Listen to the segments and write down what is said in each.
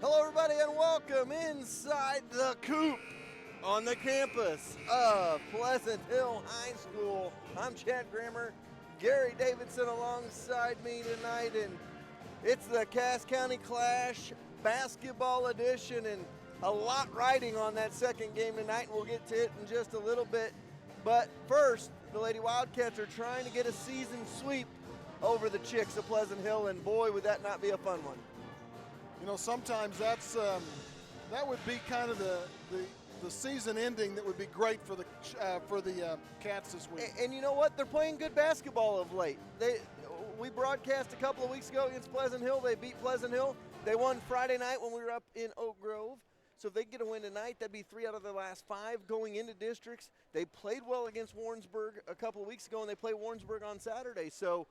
Hello, everybody, and welcome inside the coop on the campus of Pleasant Hill High School. I'm Chad Grammer, Gary Davidson alongside me tonight, and it's the Cass County Clash basketball edition, and a lot riding on that second game tonight, and we'll get to it in just a little bit. But first, the Lady Wildcats are trying to get a season sweep over the Chicks of Pleasant Hill, and boy, would that not be a fun one. You know, sometimes that would be kind of the season ending that would be great for the Cats this week. And you know what? They're playing good basketball of late. We broadcast a couple of weeks ago against Pleasant Hill. They beat Pleasant Hill. They won Friday night when we were up in Oak Grove. So if they get a win tonight, that'd be 3 out of their last 5 going into districts. They played well against Warrensburg a couple of weeks ago, and they play Warrensburg on Saturday. So,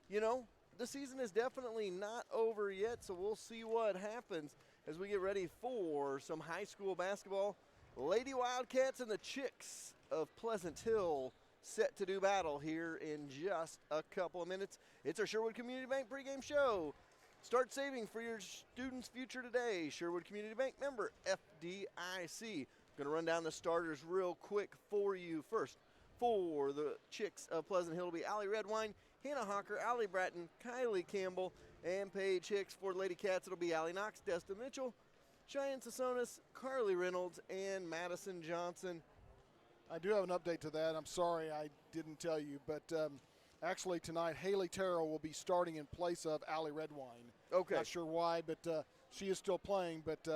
you know, the season is definitely not over yet, so we'll see what happens as we get ready for some high school basketball. Lady Wildcats and the Chicks of Pleasant Hill set to do battle here in just a couple of minutes. It's our Sherwood Community Bank pregame show. Start saving for your students' future today. Sherwood Community Bank, member FDIC. Going to run down the starters real quick for you. First, for the Chicks of Pleasant Hill, will be Allie Redwine, Hannah Hawker, Allie Bratton, Kylie Campbell, and Paige Hicks. For the Lady Cats, it'll be Allie Knox, Desta Mitchell, Cheyenne Sasonis, Carly Reynolds, and Madison Johnson. I do have an update to that. I'm sorry I didn't tell you, but actually tonight Haley Terrell will be starting in place of Allie Redwine. Okay. Not sure why, but she is still playing. But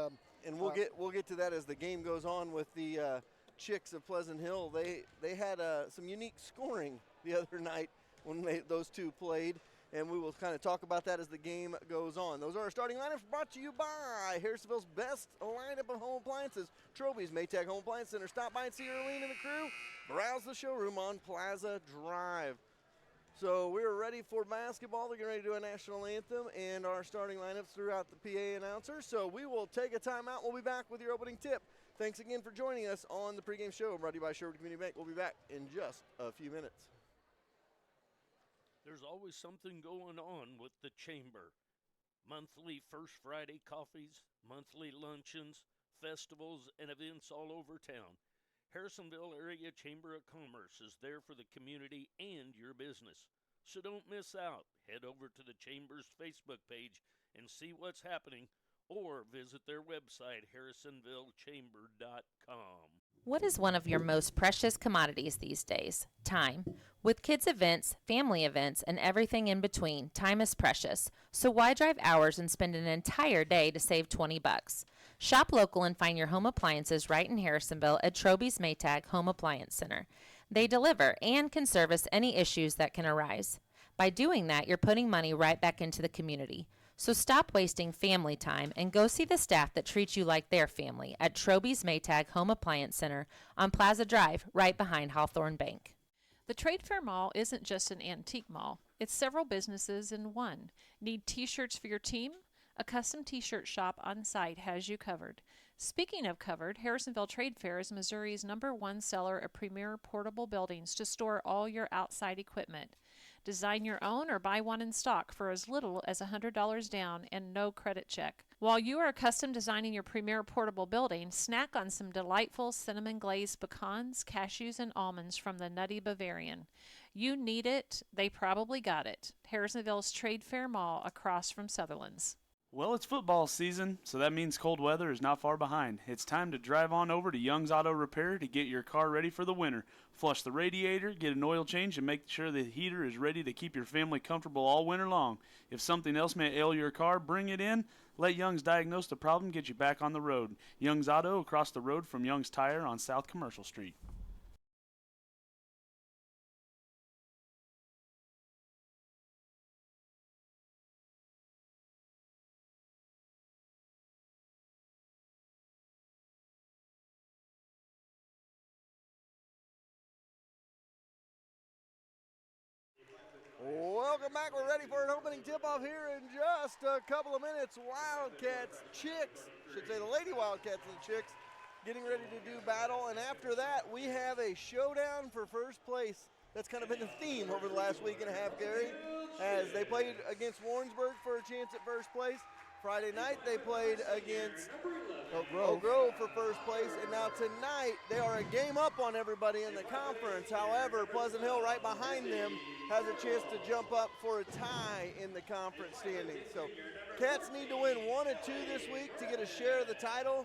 and we'll get to that as the game goes on with the Chicks of Pleasant Hill. They had some unique scoring the other night when those two played, and we will kind of talk about that as the game goes on. Those are our starting lineups brought to you by Harrisonville's best lineup of home appliances, Troby's Maytag Home Appliance Center. Stop by and see Earlene and the crew. Browse the showroom on Plaza Drive. So we're ready for basketball. They're getting ready to do a national anthem and our starting lineups throughout the PA announcer. So we will take a timeout. We'll be back with your opening tip. Thanks again for joining us on the pregame show brought to you by Sherwood Community Bank. We'll be back in just a few minutes. There's always something going on with the Chamber. Monthly First Friday coffees, monthly luncheons, festivals, and events all over town. Harrisonville Area Chamber of Commerce is there for the community and your business. So don't miss out. Head over to the Chamber's Facebook page and see what's happening, or visit their website, harrisonvillechamber.com. What is one of your most precious commodities these days? Time. With kids' events, family events, and everything in between, time is precious. So why drive hours and spend an entire day to save $20? Shop local and find your home appliances right in Harrisonville at Troby's Maytag Home Appliance Center. They deliver and can service any issues that can arise. By doing that, you're putting money right back into the community. So stop wasting family time and go see the staff that treats you like their family at Troby's Maytag Home Appliance Center on Plaza Drive, right behind Hawthorne Bank. The Trade Fair Mall isn't just an antique mall. It's several businesses in one. Need t-shirts for your team? A custom t-shirt shop on site has you covered. Speaking of covered, Harrisonville Trade Fair is Missouri's #1 seller of premier portable buildings to store all your outside equipment. Design your own or buy one in stock for as little as $100 down and no credit check. While you are custom designing your premier portable building, snack on some delightful cinnamon glazed pecans, cashews, and almonds from the Nutty Bavarian. You need it, they probably got it. Harrisonville's Trade Fair Mall across from Sutherland's. Well, it's football season, so that means cold weather is not far behind. It's time to drive on over to Young's Auto Repair to get your car ready for the winter. Flush the radiator, get an oil change, and make sure the heater is ready to keep your family comfortable all winter long. If something else may ail your car, bring it in. Let Young's diagnose the problem, get you back on the road. Young's Auto across the road from Young's Tire on South Commercial Street. Welcome back. We're ready for an opening tip-off here in just a couple of minutes. Wildcats, Chicks, should say the Lady Wildcats and the Chicks, getting ready to do battle. And after that, we have a showdown for first place. That's kind of been the theme over the last week and a half, Gary, as they played against Warrensburg for a chance at first place. Friday night they played against Grove. Oak Grove for first place, and now tonight they are a game up on everybody in the conference. However, Pleasant Hill right behind them has a chance to jump up for a tie in the conference standings. So Cats need to win 1 and 2 this week to get a share of the title.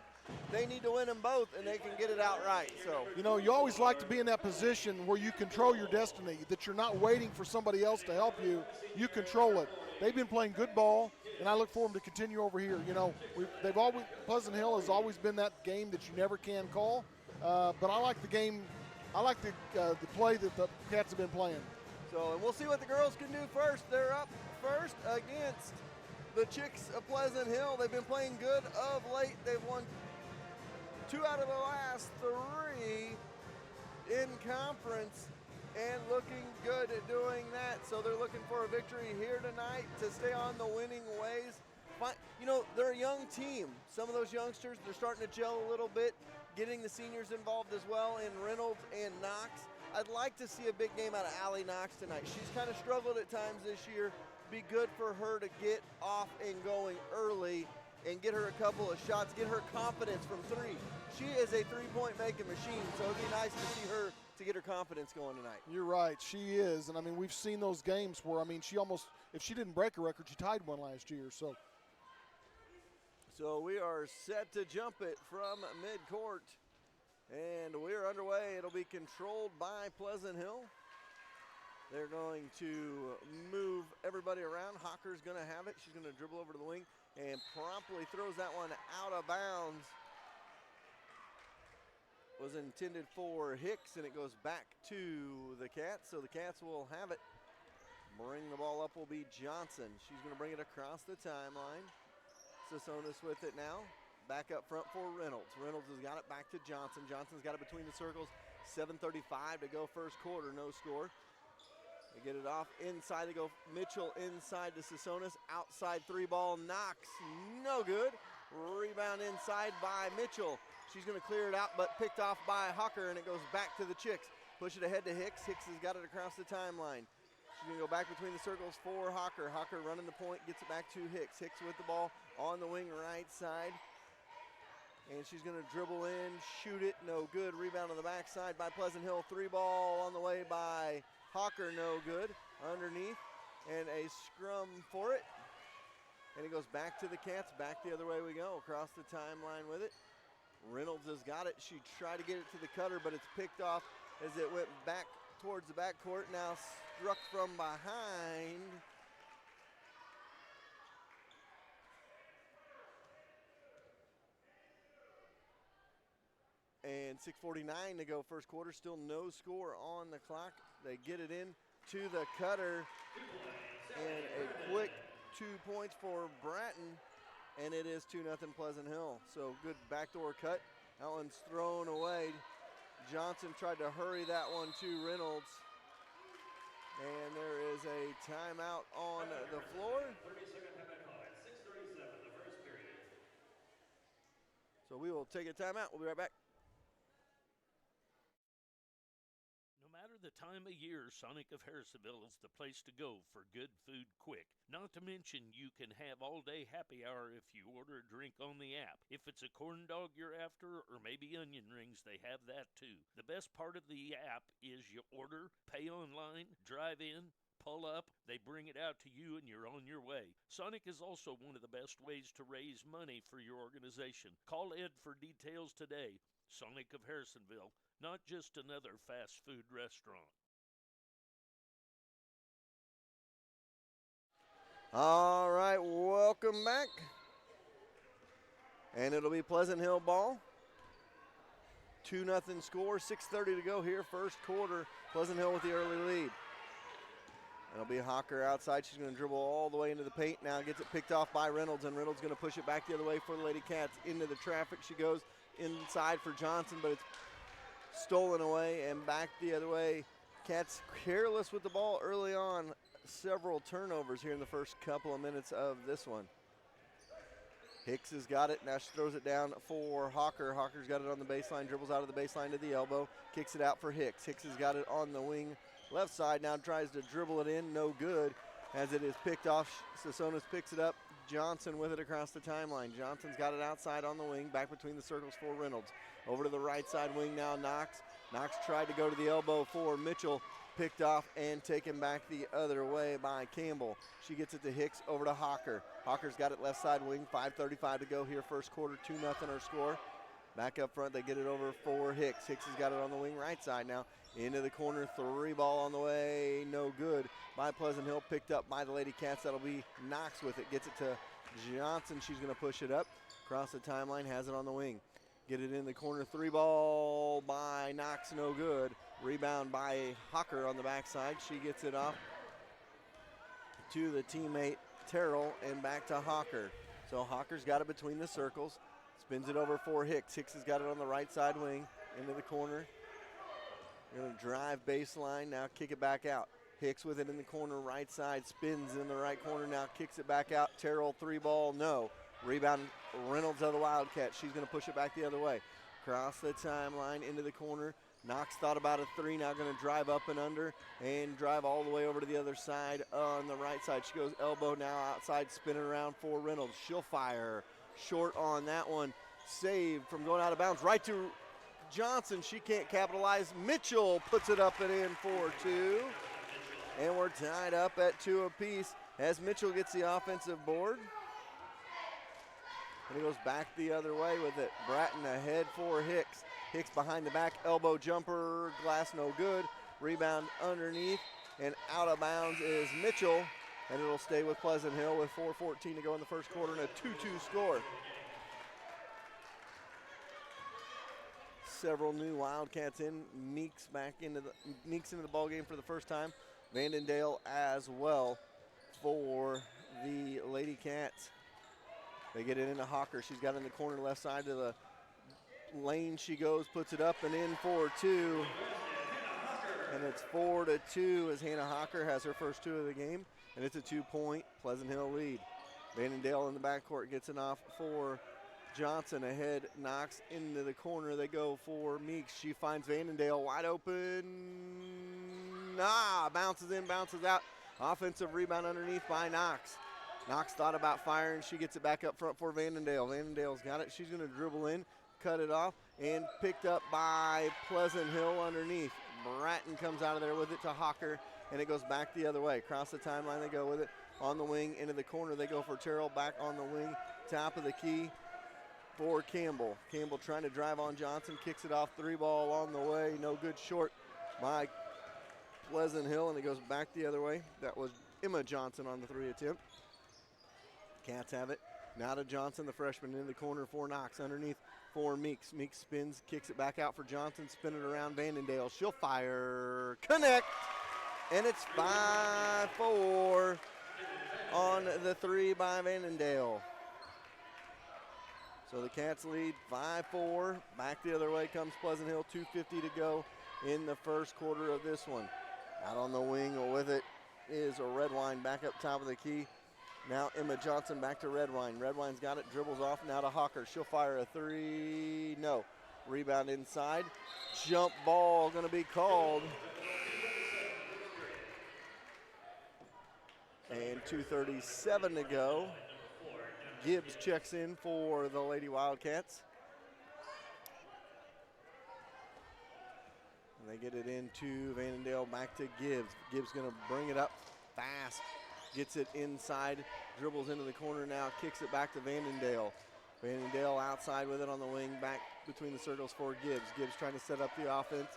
They need to win them both, and they can get it outright. So, You know, you always like to be in that position where you control your destiny, that you're not waiting for somebody else to help you. You control it. They've been playing good ball, and I look for them to continue over here. You know, Pleasant Hill has always been that game that you never can call, but I like the game. I like the play that the Cats have been playing. So, and we'll see what the girls can do first. They're up first against the Chicks of Pleasant Hill. They've been playing good of late. They've won 2 out of the last 3 in conference and looking good at doing that. So they're looking for a victory here tonight to stay on the winning ways. You know, they're a young team. Some of those youngsters, they're starting to gel a little bit, getting the seniors involved as well in Reynolds and Knox. I'd like to see a big game out of Allie Knox tonight. She's kind of struggled at times this year. Be good for her to get off and going early and get her a couple of shots, get her confidence from 3. She is a three-point making machine, so it'd be nice to see her to get her confidence going tonight. You're right, she is. And I mean, we've seen those games where, I mean, she almost, if she didn't break a record, she tied one last year. So we are set to jump it from midcourt, and we're underway. It'll be controlled by Pleasant Hill. They're going to move everybody around. Hawker's going to have it. She's going to dribble over to the wing and promptly throws that one out of bounds. Was intended for Hicks, and it goes back to the Cats. So the Cats will have it. Bring the ball up will be Johnson. She's going to bring it across the timeline. Sasonis with it now. Back up front for Reynolds. Reynolds has got it back to Johnson. Johnson's got it between the circles. 7:35 to go first quarter, no score. They get it off inside. They go Mitchell inside to Sasonis. Outside 3-ball. Knox, no good. Rebound inside by Mitchell. She's going to clear it out, but picked off by Hawker, and it goes back to the Chicks. Push it ahead to Hicks. Hicks has got it across the timeline. She's going to go back between the circles for Hawker. Hawker running the point, gets it back to Hicks. Hicks with the ball on the wing right side. And she's going to dribble in, shoot it, no good. Rebound on the backside by Pleasant Hill. 3-ball on the way by Hawker, no good. Underneath, and a scrum for it. And it goes back to the Cats. Back the other way we go, across the timeline with it. Reynolds has got it. She tried to get it to the cutter, but it's picked off as it went back towards the backcourt. Now struck from behind. And 6:49 to go first quarter. Still no score on the clock. They get it in to the cutter. And a quick 2 points for Bratton. And it is 2-0 Pleasant Hill. So good backdoor cut. That one's thrown away. Johnson tried to hurry that one to Reynolds. And there is a timeout on the floor. So we will take a timeout. We'll be right back. No matter the time of year, Sonic of Harrisonville is the place to go for good food quick. Not to mention you can have all-day happy hour if you order a drink on the app. If it's a corn dog you're after or maybe onion rings, they have that too. The best part of the app is you order, pay online, drive in, pull up, they bring it out to you, and you're on your way. Sonic is also one of the best ways to raise money for your organization. Call Ed for details today. Sonic of Harrisonville, not just another fast food restaurant. All right, welcome back. And it'll be Pleasant Hill ball. 2-0 score, 6:30 to go here, first quarter. Pleasant Hill with the early lead. It'll be Hawker outside. She's going to dribble all the way into the paint. Now gets it picked off by Reynolds, and Reynolds going to push it back the other way for the Lady Cats. Into the traffic she goes, inside for Johnson, but it's stolen away and back the other way. Cats careless with the ball early on. Several turnovers here in the first couple of minutes of this one. Hicks has got it. Now she throws it down for Hawker. Hawker's got it on the baseline, dribbles out of the baseline to the elbow, kicks it out for Hicks. Hicks has got it on the wing left side, now tries to dribble it in, no good, as it is picked off. Sasonis picks it up, Johnson with it across the timeline. Johnson's got it outside on the wing, back between the circles for Reynolds. Over to the right side wing now, Knox. Knox tried to go to the elbow for Mitchell, picked off and taken back the other way by Campbell. She gets it to Hicks, over to Hawker. Hawker's got it left side wing, 5:35 to go here, first quarter, 2-0 our score. Back up front, they get it over for Hicks. Hicks has got it on the wing right side now. Into the corner, 3 ball on the way, no good by Pleasant Hill, picked up by the Lady Cats. That'll be Knox with it, gets it to Johnson. She's gonna push it up, across the timeline, has it on the wing. Get it in the corner, 3 ball by Knox, no good. Rebound by Hawker on the backside. She gets it off to the teammate Terrell and back to Hawker. So Hawker's got it between the circles, spins it over for Hicks. Hicks has got it on the right side wing, into the corner. Gonna drive baseline, now kick it back out. Hicks with it in the corner, right side, spins in the right corner, now kicks it back out. Terrell, 3 ball, no. Rebound, Reynolds of the Wildcats. She's gonna push it back the other way. Across the timeline, into the corner. Knox thought about a 3, now gonna drive up and under and drive all the way over to the other side on the right side. She goes elbow now outside, spinning around for Reynolds. She'll fire short on that one. Saved from going out of bounds, right to Johnson. She can't capitalize. Mitchell puts it up and in for 2. And we're tied up at 2 apiece as Mitchell gets the offensive board. And he goes back the other way with it. Bratton ahead for Hicks. Hicks behind the back, elbow jumper, glass no good. Rebound underneath and out of bounds is Mitchell. And it'll stay with Pleasant Hill with 4:14 to go in the first quarter and a 2-2 score. Several new Wildcats in. Meeks into the ball game for the first time. Vandendale as well for the Lady Cats. They get it into Hawker. She's got it in the corner left side to the lane. She goes, puts it up and in for 2. And it's 4-2 as Hannah Hawker has her first 2 of the game. And it's a 2-point Pleasant Hill lead. Vandendale in the backcourt gets it off for Johnson. Ahead, Knox into the corner. They go for Meeks. She finds Vandendale wide open. Bounces in, bounces out. Offensive rebound underneath by Knox. Knox thought about firing. She gets it back up front for Vandendale. Vandendale's got it. She's going to dribble in, cut it off, and picked up by Pleasant Hill underneath. Bratton comes out of there with it to Hawker, and it goes back the other way. Across the timeline, they go with it. On the wing, into the corner, they go for Terrell. Back on the wing, top of the key for Campbell. Campbell trying to drive on Johnson, kicks it off, 3 ball on the way. No good, short by Pleasant Hill, and it goes back the other way. That was Emma Johnson on the 3 attempt. Cats have it. Now to Johnson, the freshman, in the corner for Knox. Underneath for Meeks. Meeks spins, kicks it back out for Johnson, spinning around Vandendale. She'll fire, connect, and it's 5-4 on the 3 by Vandendale. So the Cats lead 5-4. Back the other way comes Pleasant Hill. 2:50 to go in the first quarter of this one. Out on the wing with it is a Redwine back up top of the key. Now Emma Johnson back to Redwine. Redwine's got it, dribbles off now to Hawker. She'll fire a 3. No. Rebound inside. Jump ball going to be called. And 2:37 to go. Gibbs checks in for the Lady Wildcats. And they get it into Vandendale, back to Gibbs. Gibbs going to bring it up fast. Gets it inside, dribbles into the corner now, kicks it back to Vandendale. Vandendale outside with it on the wing, back between the circles for Gibbs. Gibbs trying to set up the offense.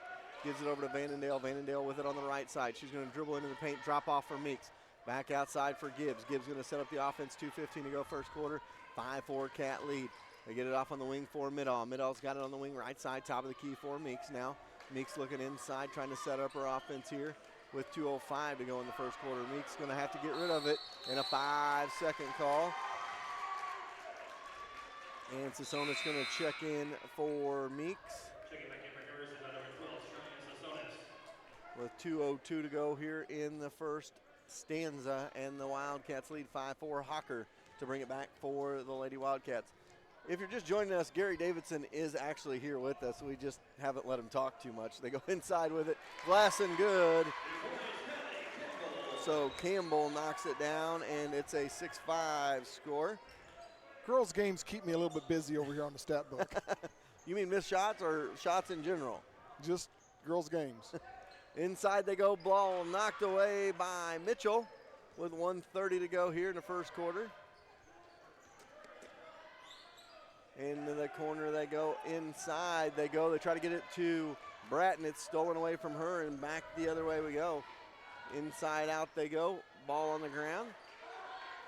Gives it over to Vandendale. Vandendale with it on the right side. She's going to dribble into the paint, drop off for Meeks. Back outside for Gibbs. Gibbs going to set up the offense. 2:15 to go first quarter. 5-4 Cat lead. They get it off on the wing for Middahl. Middahl's got it on the wing right side, top of the key for Meeks now. Meeks looking inside, trying to set up her offense here with 2:05 to go in the first quarter. Meeks going to have to get rid of it in a 5-second call. And Sasonis going to check in for Meeks. With 2:02 to go here in the first stanza, and the Wildcats lead 5-4. Hawker to bring it back for the Lady Wildcats. If you're just joining us, Gary Davidson is actually here with us. We just haven't let him talk too much. They go inside with it. Glass and good So Campbell knocks it down, and it's a 6-5 score. Girls' games keep me a little bit busy over here on the stat book. You mean missed shots or shots in general? Just girls' games. Inside they go, ball knocked away by Mitchell with 1:30 to go here in the first quarter. Into the corner they go, inside they go. They try to get it to Bratton. It's stolen away from her, and back the other way we go. Inside out they go, ball on the ground.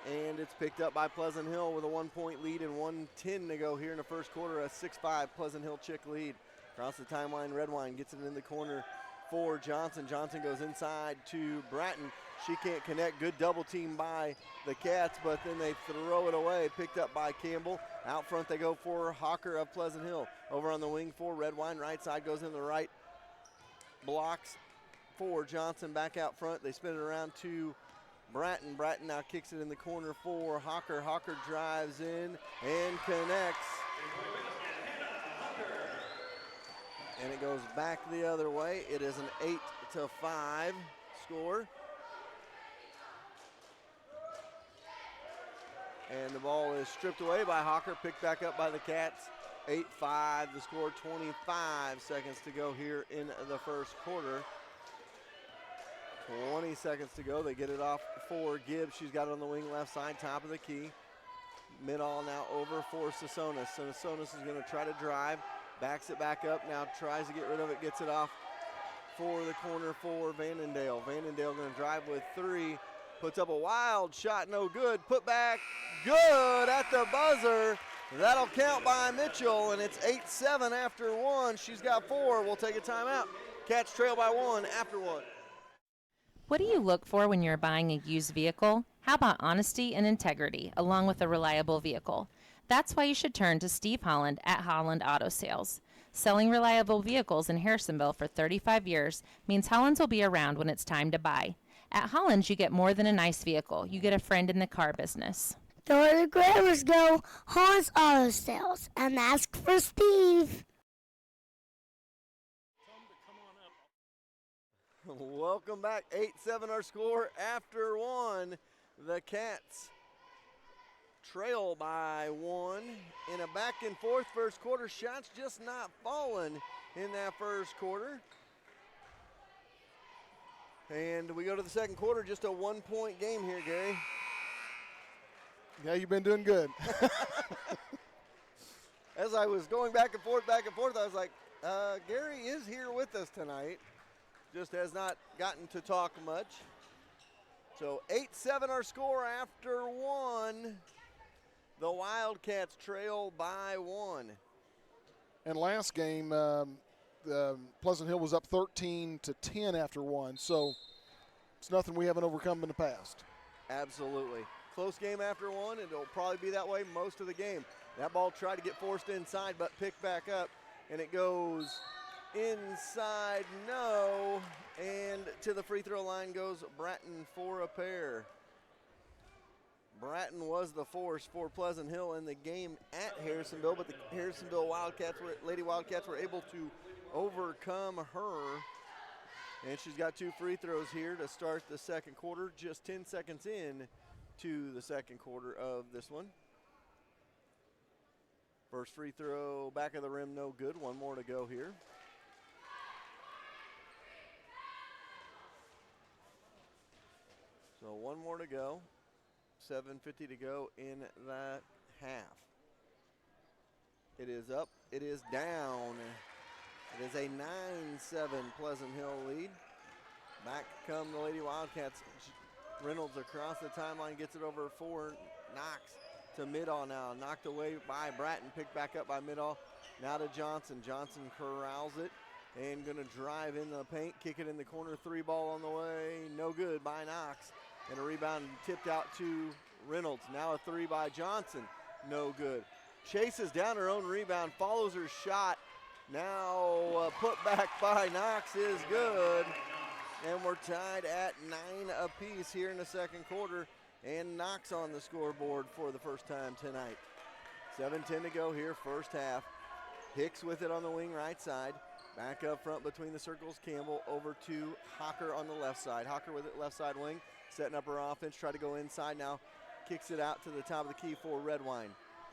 And it's picked up by Pleasant Hill with a 1-point lead and 1:10 to go here in the first quarter. A 6-5 Pleasant Hill Chick lead. Across the timeline, Redwine gets it in the corner for Johnson. Johnson goes inside to Bratton. She can't connect. Good double team by the Cats, but then they throw it away. Picked up by Campbell. Out front they go for Hawker of Pleasant Hill. Over on the wing for Redwine. Right side goes in the right. Blocks for Johnson back out front. They spin it around to Bratton. Bratton now kicks it in the corner for Hawker. Hawker drives in and connects. And it goes back the other way. It is an 8-5 score. And the ball is stripped away by Hawker, picked back up by the Cats. 8-5 the score, 25 seconds to go here in the first quarter. 20 seconds to go. They get it off for Gibbs. She's got it on the wing left side, top of the key. Mid-all now over for Sasonis. So Sasonis is going to try to drive. Backs it back up now, tries to get rid of it, gets it off for the corner for Vannondale. Vannondale going to drive with 3. Puts up a wild shot, no good. Put back, good at the buzzer. That'll count by Mitchell, and it's 8-7 after 1. She's got 4. We'll take a timeout. Cats trail by 1 after 1. What do you look for when you're buying a used vehicle? How about honesty and integrity, along with a reliable vehicle? That's why you should turn to Steve Holland at Holland Auto Sales. Selling reliable vehicles in Harrisonville for 35 years means Holland's will be around when it's time to buy. At Holland's, you get more than a nice vehicle. You get a friend in the car business. The where the grammars go, Holland's Auto Sales, and ask for Steve. Welcome back. 8-7 our score after 1. The Cats trail by 1 in a back and forth first quarter. Shots just not falling in that first quarter. And we go to the second quarter, just a 1-point game here, Gary. Yeah, you've been doing good. As I was going back and forth, I was like, Gary is here with us tonight. Just has not gotten to talk much. So 8-7 our score after 1. The Wildcats trail by 1. And last game, Pleasant Hill was up 13-10 after 1. So it's nothing we haven't overcome in the past. Absolutely. Close game after 1, and it'll probably be that way most of the game. That ball tried to get forced inside, but picked back up, and it goes inside, no, and to the free throw line goes Bratton for a pair. Bratton was the force for Pleasant Hill in the game at Harrisonville, but the Harrisonville Lady Wildcats were able to overcome her. And she's got 2 free throws here to start the second quarter, just 10 seconds in to the second quarter of this one. First free throw, back of the rim, no good. 1 more to go here. So 1 more to go. 7:50 to go in that half. It is up, it is down. It is a 9-7 Pleasant Hill lead. Back come the Lady Wildcats. Reynolds across the timeline, gets it over for Knox to Midall now. Knocked away by Bratton, picked back up by Midall. Now to Johnson. Johnson corrals it and gonna drive in the paint, kick it in the corner. 3 ball on the way, no good by Knox. And a rebound tipped out to Reynolds. Now a 3 by Johnson, no good. Chases down her own rebound, follows her shot. Now put back by Knox is good. And we're tied at 9 apiece here in the second quarter. And Knox on the scoreboard for the first time tonight. 7:10 to go here, first half. Hicks with it on the wing right side. Back up front between the circles, Campbell over to Hocker on the left side. Hocker with it, left side wing, setting up her offense, try to go inside now. Kicks it out to the top of the key for Redwine.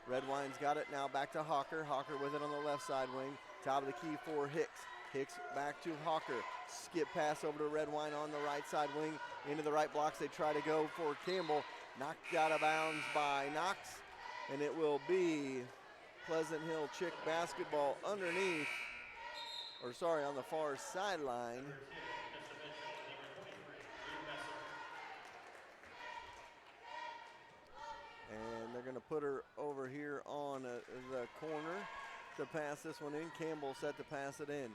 Redwine's got it now back to Hocker. Hocker with it on the left side wing. Top of the key for Hicks. Hicks back to Hocker. Skip pass over to Redwine on the right side wing. Into the right blocks. They try to go for Campbell. Knocked out of bounds by Knox. And it will be Pleasant Hill Chick basketball underneath. Or sorry, on the far sideline. And they're going to put her over here on the corner to pass this one in. Campbell set to pass it in.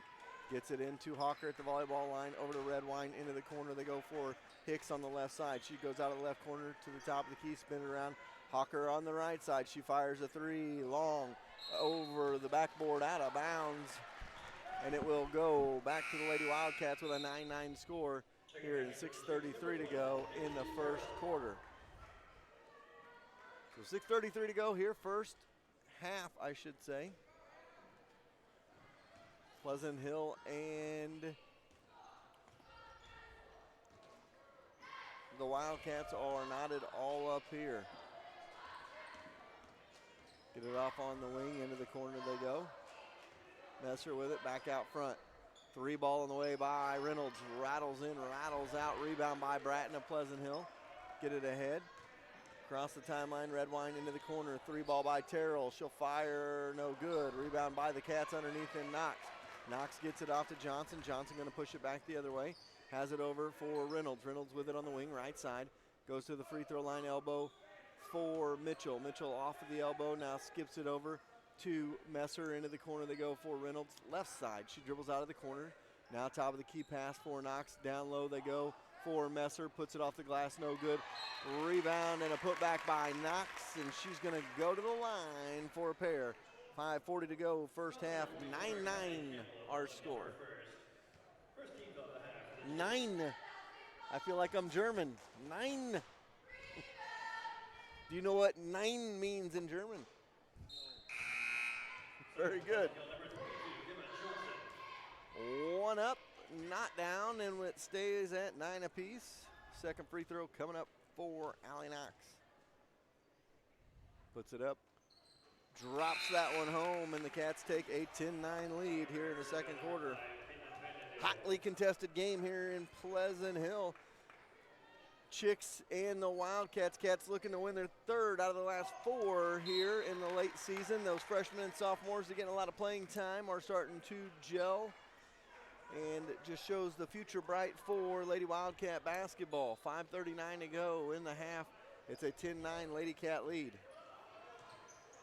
Gets it into Hawker at the volleyball line, over to Redwine, into the corner. They go for Hicks on the left side. She goes out of the left corner to the top of the key, spin it around. Hawker on the right side. She fires a three, long, over the backboard, out of bounds. And it will go back to the Lady Wildcats with a 9-9 score here in 6:33 to go in the first quarter. So 6:33 to go here, first half, I should say. Pleasant Hill and the Wildcats are knotted all up here. Get it off on the wing, into the corner they go. Messer with it, back out front. Three ball on the way by Reynolds, rattles in, rattles out, rebound by Bratton of Pleasant Hill. Get it ahead. Across the timeline, Redwine into the corner. Three ball by Terrell. She'll fire, no good. Rebound by the Cats underneath and Knox. Knox gets it off to Johnson. Johnson going to push it back the other way. Has it over for Reynolds. Reynolds with it on the wing, right side. Goes to the free throw line, elbow for Mitchell. Mitchell off of the elbow, now skips it over to Messer. Into the corner they go for Reynolds, left side. She dribbles out of the corner. Now top of the key pass for Knox. Down low they go for Messer. Puts it off the glass, no good. Rebound and a putback by Knox, and she's going to go to the line for a pair. 5:40 to go, first half, 9-9 our score. 9. I feel like I'm German. 9. Do you know what 9 means in German? Very good. One up, not down, and it stays at 9 apiece. Second free throw coming up for Allie Knox. Puts it up, drops that one home, and the Cats take a 10-9 lead here in the second quarter. Hotly contested game here in Pleasant Hill. Chicks and the Wildcats. Cats looking to win their third out of the last 4 here in the late season. Those freshmen and sophomores are getting a lot of playing time, are starting to gel. And it just shows the future bright for Lady Wildcat basketball. 5:39 to go in the half. It's a 10-9 Lady Cat lead.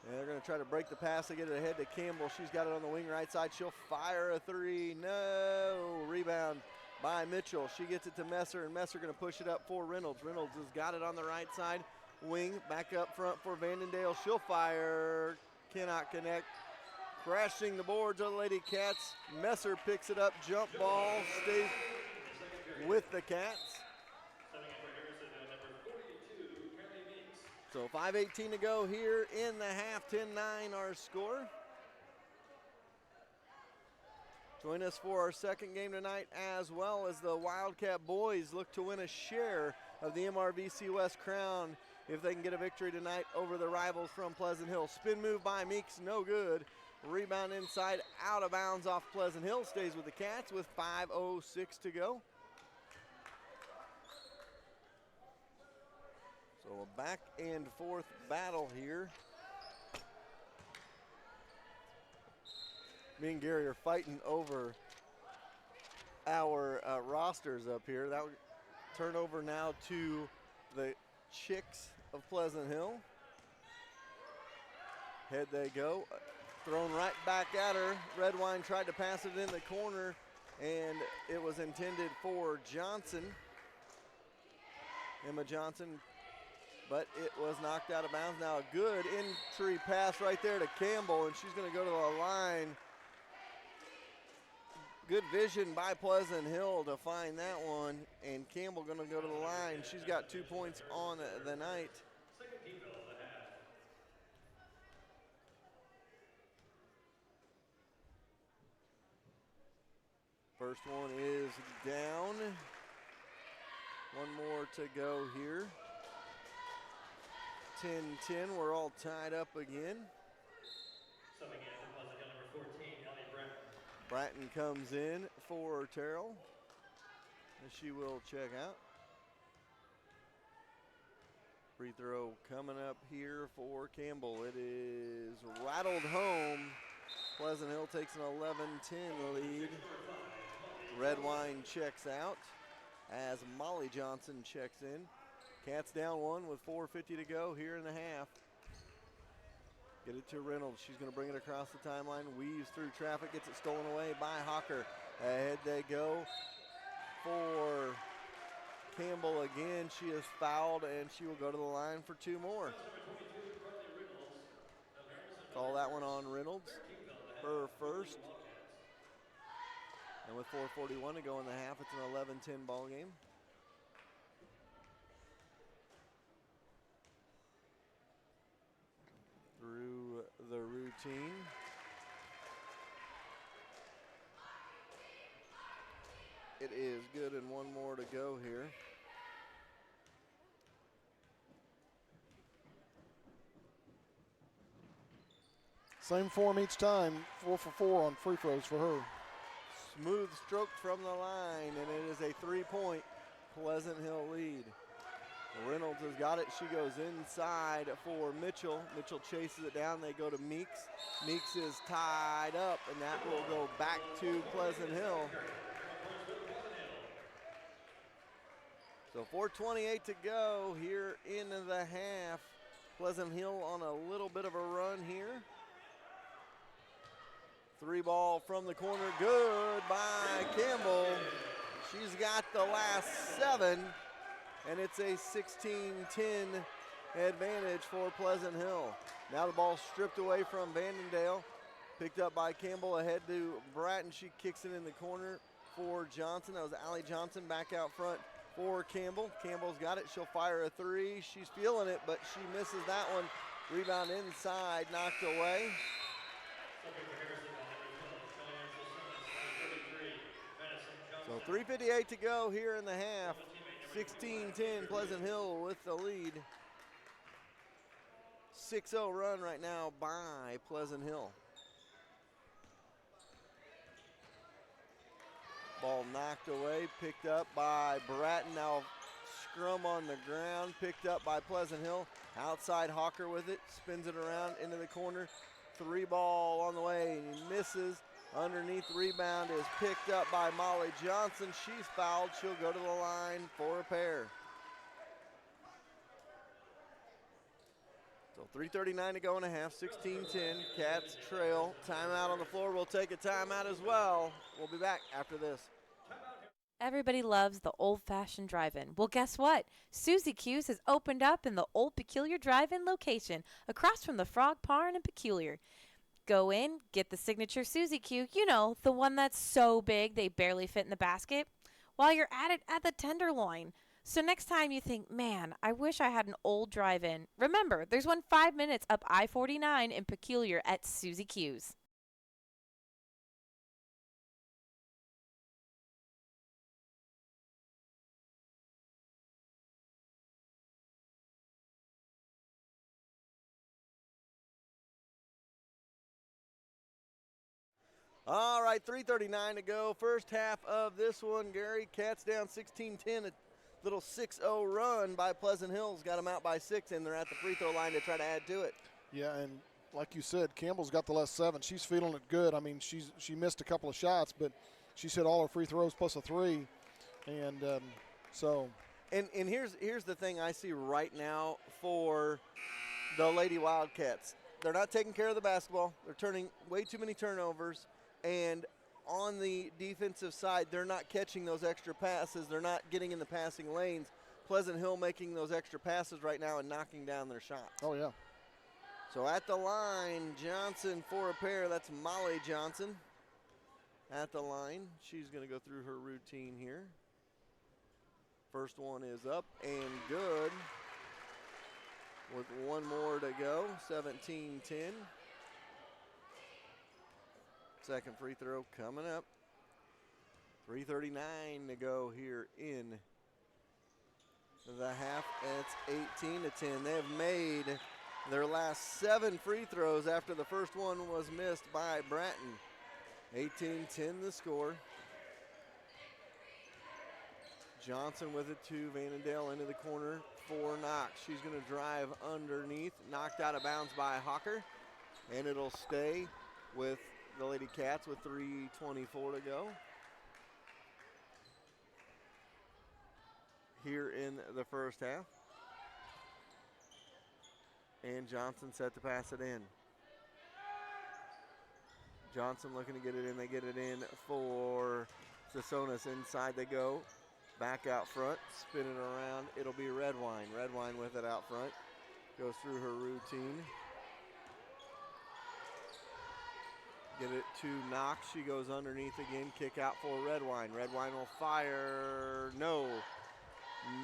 And they're going to try to break the pass. They get it ahead to Campbell. She's got it on the wing right side. She'll fire a three. No. Rebound by Mitchell. She gets it to Messer, and Messer going to push it up for Reynolds. Reynolds has got it on the right side. Wing back up front for Vandendale. She'll fire. Cannot connect. Crashing the boards of the Lady Cats. Messer picks it up. Jump ball stays with the Cats. So 5:18 to go here in the half. 10-9 our score. Join us for our second game tonight, as well as the Wildcat boys look to win a share of the MRVC West crown if they can get a victory tonight over the rivals from Pleasant Hill. Spin move by Meeks, no good. Rebound inside, out of bounds off Pleasant Hill. Stays with the Cats with 5:06 to go. So a back and forth battle here. Me and Gary are fighting over our rosters up here. That would turn over now to the Chicks of Pleasant Hill. Head they go. Thrown right back at her. Redwine tried to pass it in the corner, and it was intended for Johnson. Emma Johnson, but it was knocked out of bounds. Now a good entry pass right there to Campbell, and she's going to go to the line. Good vision by Pleasant Hill to find that one, and Campbell going to go to the line. She's got 2 points on the night. First one is down. One more to go here. 10-10, we're all tied up again. Subbing in for Pleasant Hill, number 14, Ellie Bratton. Bratton comes in for Terrell, and she will check out. Free throw coming up here for Campbell. It is rattled home. Pleasant Hill takes an 11-10 lead. Redwine checks out as Molly Johnson checks in. Cats down one with 4:50 to go here in the half. Get it to Reynolds. She's going to bring it across the timeline. Weaves through traffic. Gets it stolen away by Hawker. Ahead they go for Campbell again. She is fouled, and she will go to the line for two more. Call that one on Reynolds. Her first. And with 4:41 to go in the half, it's an 11-10 ball game. Through the routine. It is good, and one more to go here. Same form each time, 4 for 4 on free throws for her. Smooth stroke from the line, and it is a 3-point Pleasant Hill lead. Reynolds has got it. She goes inside for Mitchell. Mitchell chases it down. They go to Meeks. Meeks is tied up, and that will go back to Pleasant Hill. So 4:28 to go here in the half. Pleasant Hill on a little bit of a run here. Three ball from the corner, good by Campbell. She's got the last 7, and it's a 16-10 advantage for Pleasant Hill. Now the ball stripped away from Vandendale, picked up by Campbell, ahead to Bratton. She kicks it in the corner for Johnson. That was Allie Johnson back out front for Campbell. Campbell's got it. She'll fire a three. She's feeling it, but she misses that one. Rebound inside, knocked away. So 3:58 to go here in the half. 16-10, Pleasant Hill with the lead. 6-0 run right now by Pleasant Hill. Ball knocked away, picked up by Bratton. Now scrum on the ground, picked up by Pleasant Hill. Outside Hawker with it, spins it around into the corner. Three ball on the way, and he misses. Underneath rebound is picked up by Molly Johnson. She's fouled. She'll go to the line for a pair. So 3:39 to go in a half, 16-10. Cats trail. Timeout on the floor. We'll take a timeout as well. We'll be back after this. Everybody loves the old-fashioned drive-in. Well, guess what? Susie Q's has opened up in the Old Peculiar Drive-In location across from the Frog Barn and Peculiar. Go in, get the signature Susie Q, you know, the one that's so big they barely fit in the basket, while you're at it at the Tenderloin. So next time you think, man, I wish I had an old drive-in, remember, there's one 5 minutes up I-49 in Peculiar at Susie Q's. All right, 3:39 to go. First half of this one, Gary. Cats down 16-10. A little 6-0 run by Pleasant Hills. Got them out by 6, and they're at the free throw line to try to add to it. Yeah, and like you said, Campbell's got the last 7. She's feeling it good. I mean, she missed a couple of shots, but she's hit all her free throws plus a 3. And so. And here's the thing I see right now for the Lady Wildcats. They're not taking care of the basketball. They're turning way too many turnovers. And on the defensive side, they're not catching those extra passes. They're not getting in the passing lanes. Pleasant Hill making those extra passes right now and knocking down their shots. Oh, yeah. So at the line, Johnson for a pair. That's Molly Johnson at the line. She's going to go through her routine here. First one is up and good. With one more to go, 17-10. Second free throw coming up. 3:39 to go here in the half. It's 18-10. They have made their last 7 free throws after the first one was missed by Bratton. 18-10 the score. Johnson with it to Vanendale into the corner for Knox. She's going to drive underneath, knocked out of bounds by Hawker, and it'll stay with the Lady Cats with 3:24 to go. Here in the first half. And Johnson set to pass it in. Johnson looking to get it in. They get it in for Sasonis. Inside they go. Back out front. Spin it around. It'll be Redwine. Redwine with it out front. Goes through her routine. Get it to Knox. She goes underneath again. Kick out for Redwine. Redwine will fire. No.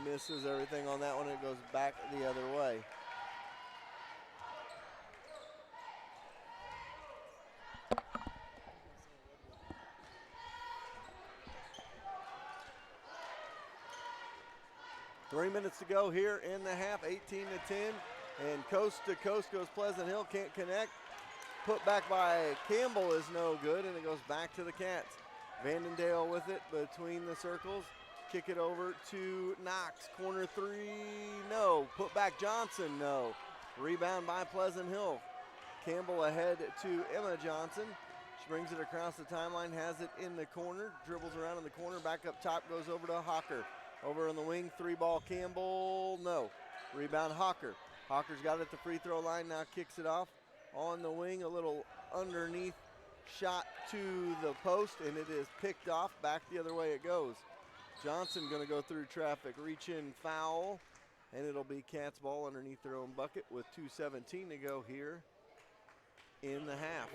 Misses everything on that one. It goes back the other way. Three minutes to go here in the half, 18-10. And coast to coast goes Pleasant Hill, can't connect. Put back by Campbell is no good, and it goes back to the Cats. Vandendale with it between the circles. Kick it over to Knox. Corner three, no. Put back Johnson, no. Rebound by Pleasant Hill. Campbell ahead to Emma Johnson. She brings it across the timeline, has it in the corner, dribbles around in the corner, back up top, goes over to Hawker. Over on the wing, 3-ball Campbell, no. Rebound Hawker. Hawker's got it at the free throw line, now kicks it off. On the wing, a little underneath shot to the post, and it is picked off. Back the other way it goes. Johnson going to go through traffic, reach in, foul, and it'll be Cats ball underneath their own bucket with 2:17 to go here in the half.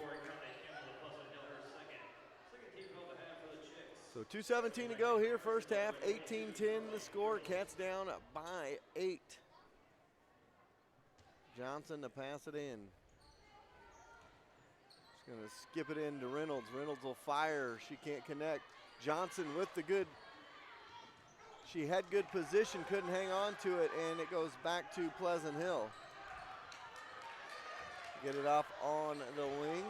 So 2:17 to go here, first half, 18-10 the score. Cats down by 8. Johnson to pass it in. She's going to skip it in to Reynolds. Reynolds will fire. She can't connect. Johnson with the good. She had good position, couldn't hang on to it, and it goes back to Pleasant Hill. Get it off on the wing.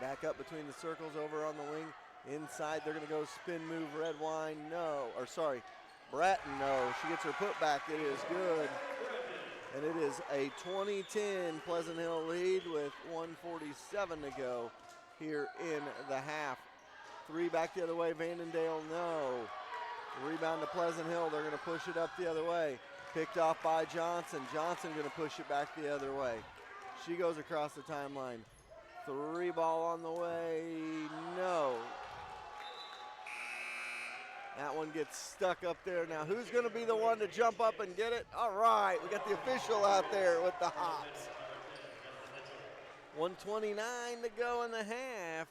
Back up between the circles, over on the wing. Inside, they're going to go spin move. Redwine, no. Or sorry, Bratton, no. She gets her putback. It is good. And it is a 20-10 Pleasant Hill lead with 1:47 to go here in the half. 3 back the other way. Vandendale, no. Rebound to Pleasant Hill. They're going to push it up the other way. Picked off by Johnson. Johnson going to push it back the other way. She goes across the timeline. 3-ball on the way, no. That one gets stuck up there. Now who's going to be the one to jump up and get it? All right, we got the official out there with the hops. 1:29 to go in the half.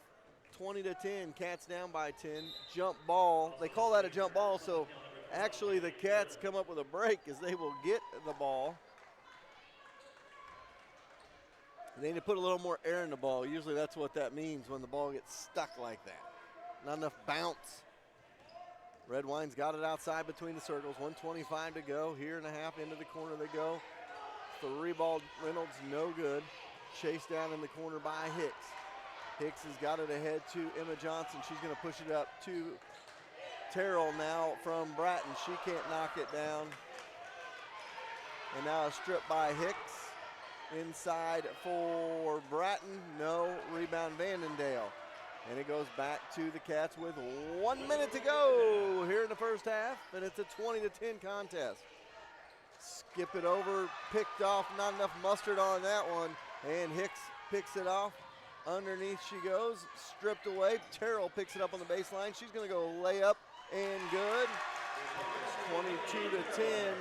20-10, Cats down by 10. Jump ball, they call that a jump ball, so actually the Cats come up with a break as they will get the ball. They need to put a little more air in the ball. Usually that's what that means when the ball gets stuck like that. Not enough bounce. Redwine's got it outside between the circles. 1:25 to go. Here in a half, into the corner they go. 3-ball Reynolds, no good. Chased down in the corner by Hicks. Hicks has got it ahead to Emma Johnson. She's going to push it up to Terrell now from Bratton. She can't knock it down. And now a strip by Hicks. Inside for Bratton, no. Rebound Vandendale. And it goes back to the Cats with 1 minute to go here in the first half, and it's a 20-10 contest. Skip it over, picked off, not enough mustard on that one, and Hicks picks it off. Underneath she goes, stripped away. Terrell picks it up on the baseline. She's going to go lay up and good. 22-10.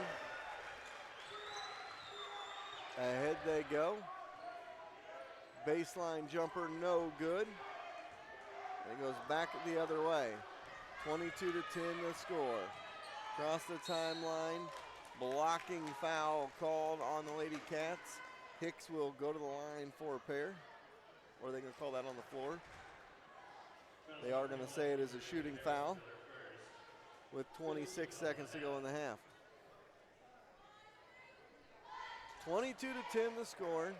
Ahead they go. Baseline jumper, no good. It goes back the other way. 22-10 the score. Across the timeline, blocking foul called on the Lady Cats. Hicks will go to the line for a pair. Or are they going to call that on the floor? They are going to say it is a shooting foul with 26 seconds to go in the half. 22-10 the score.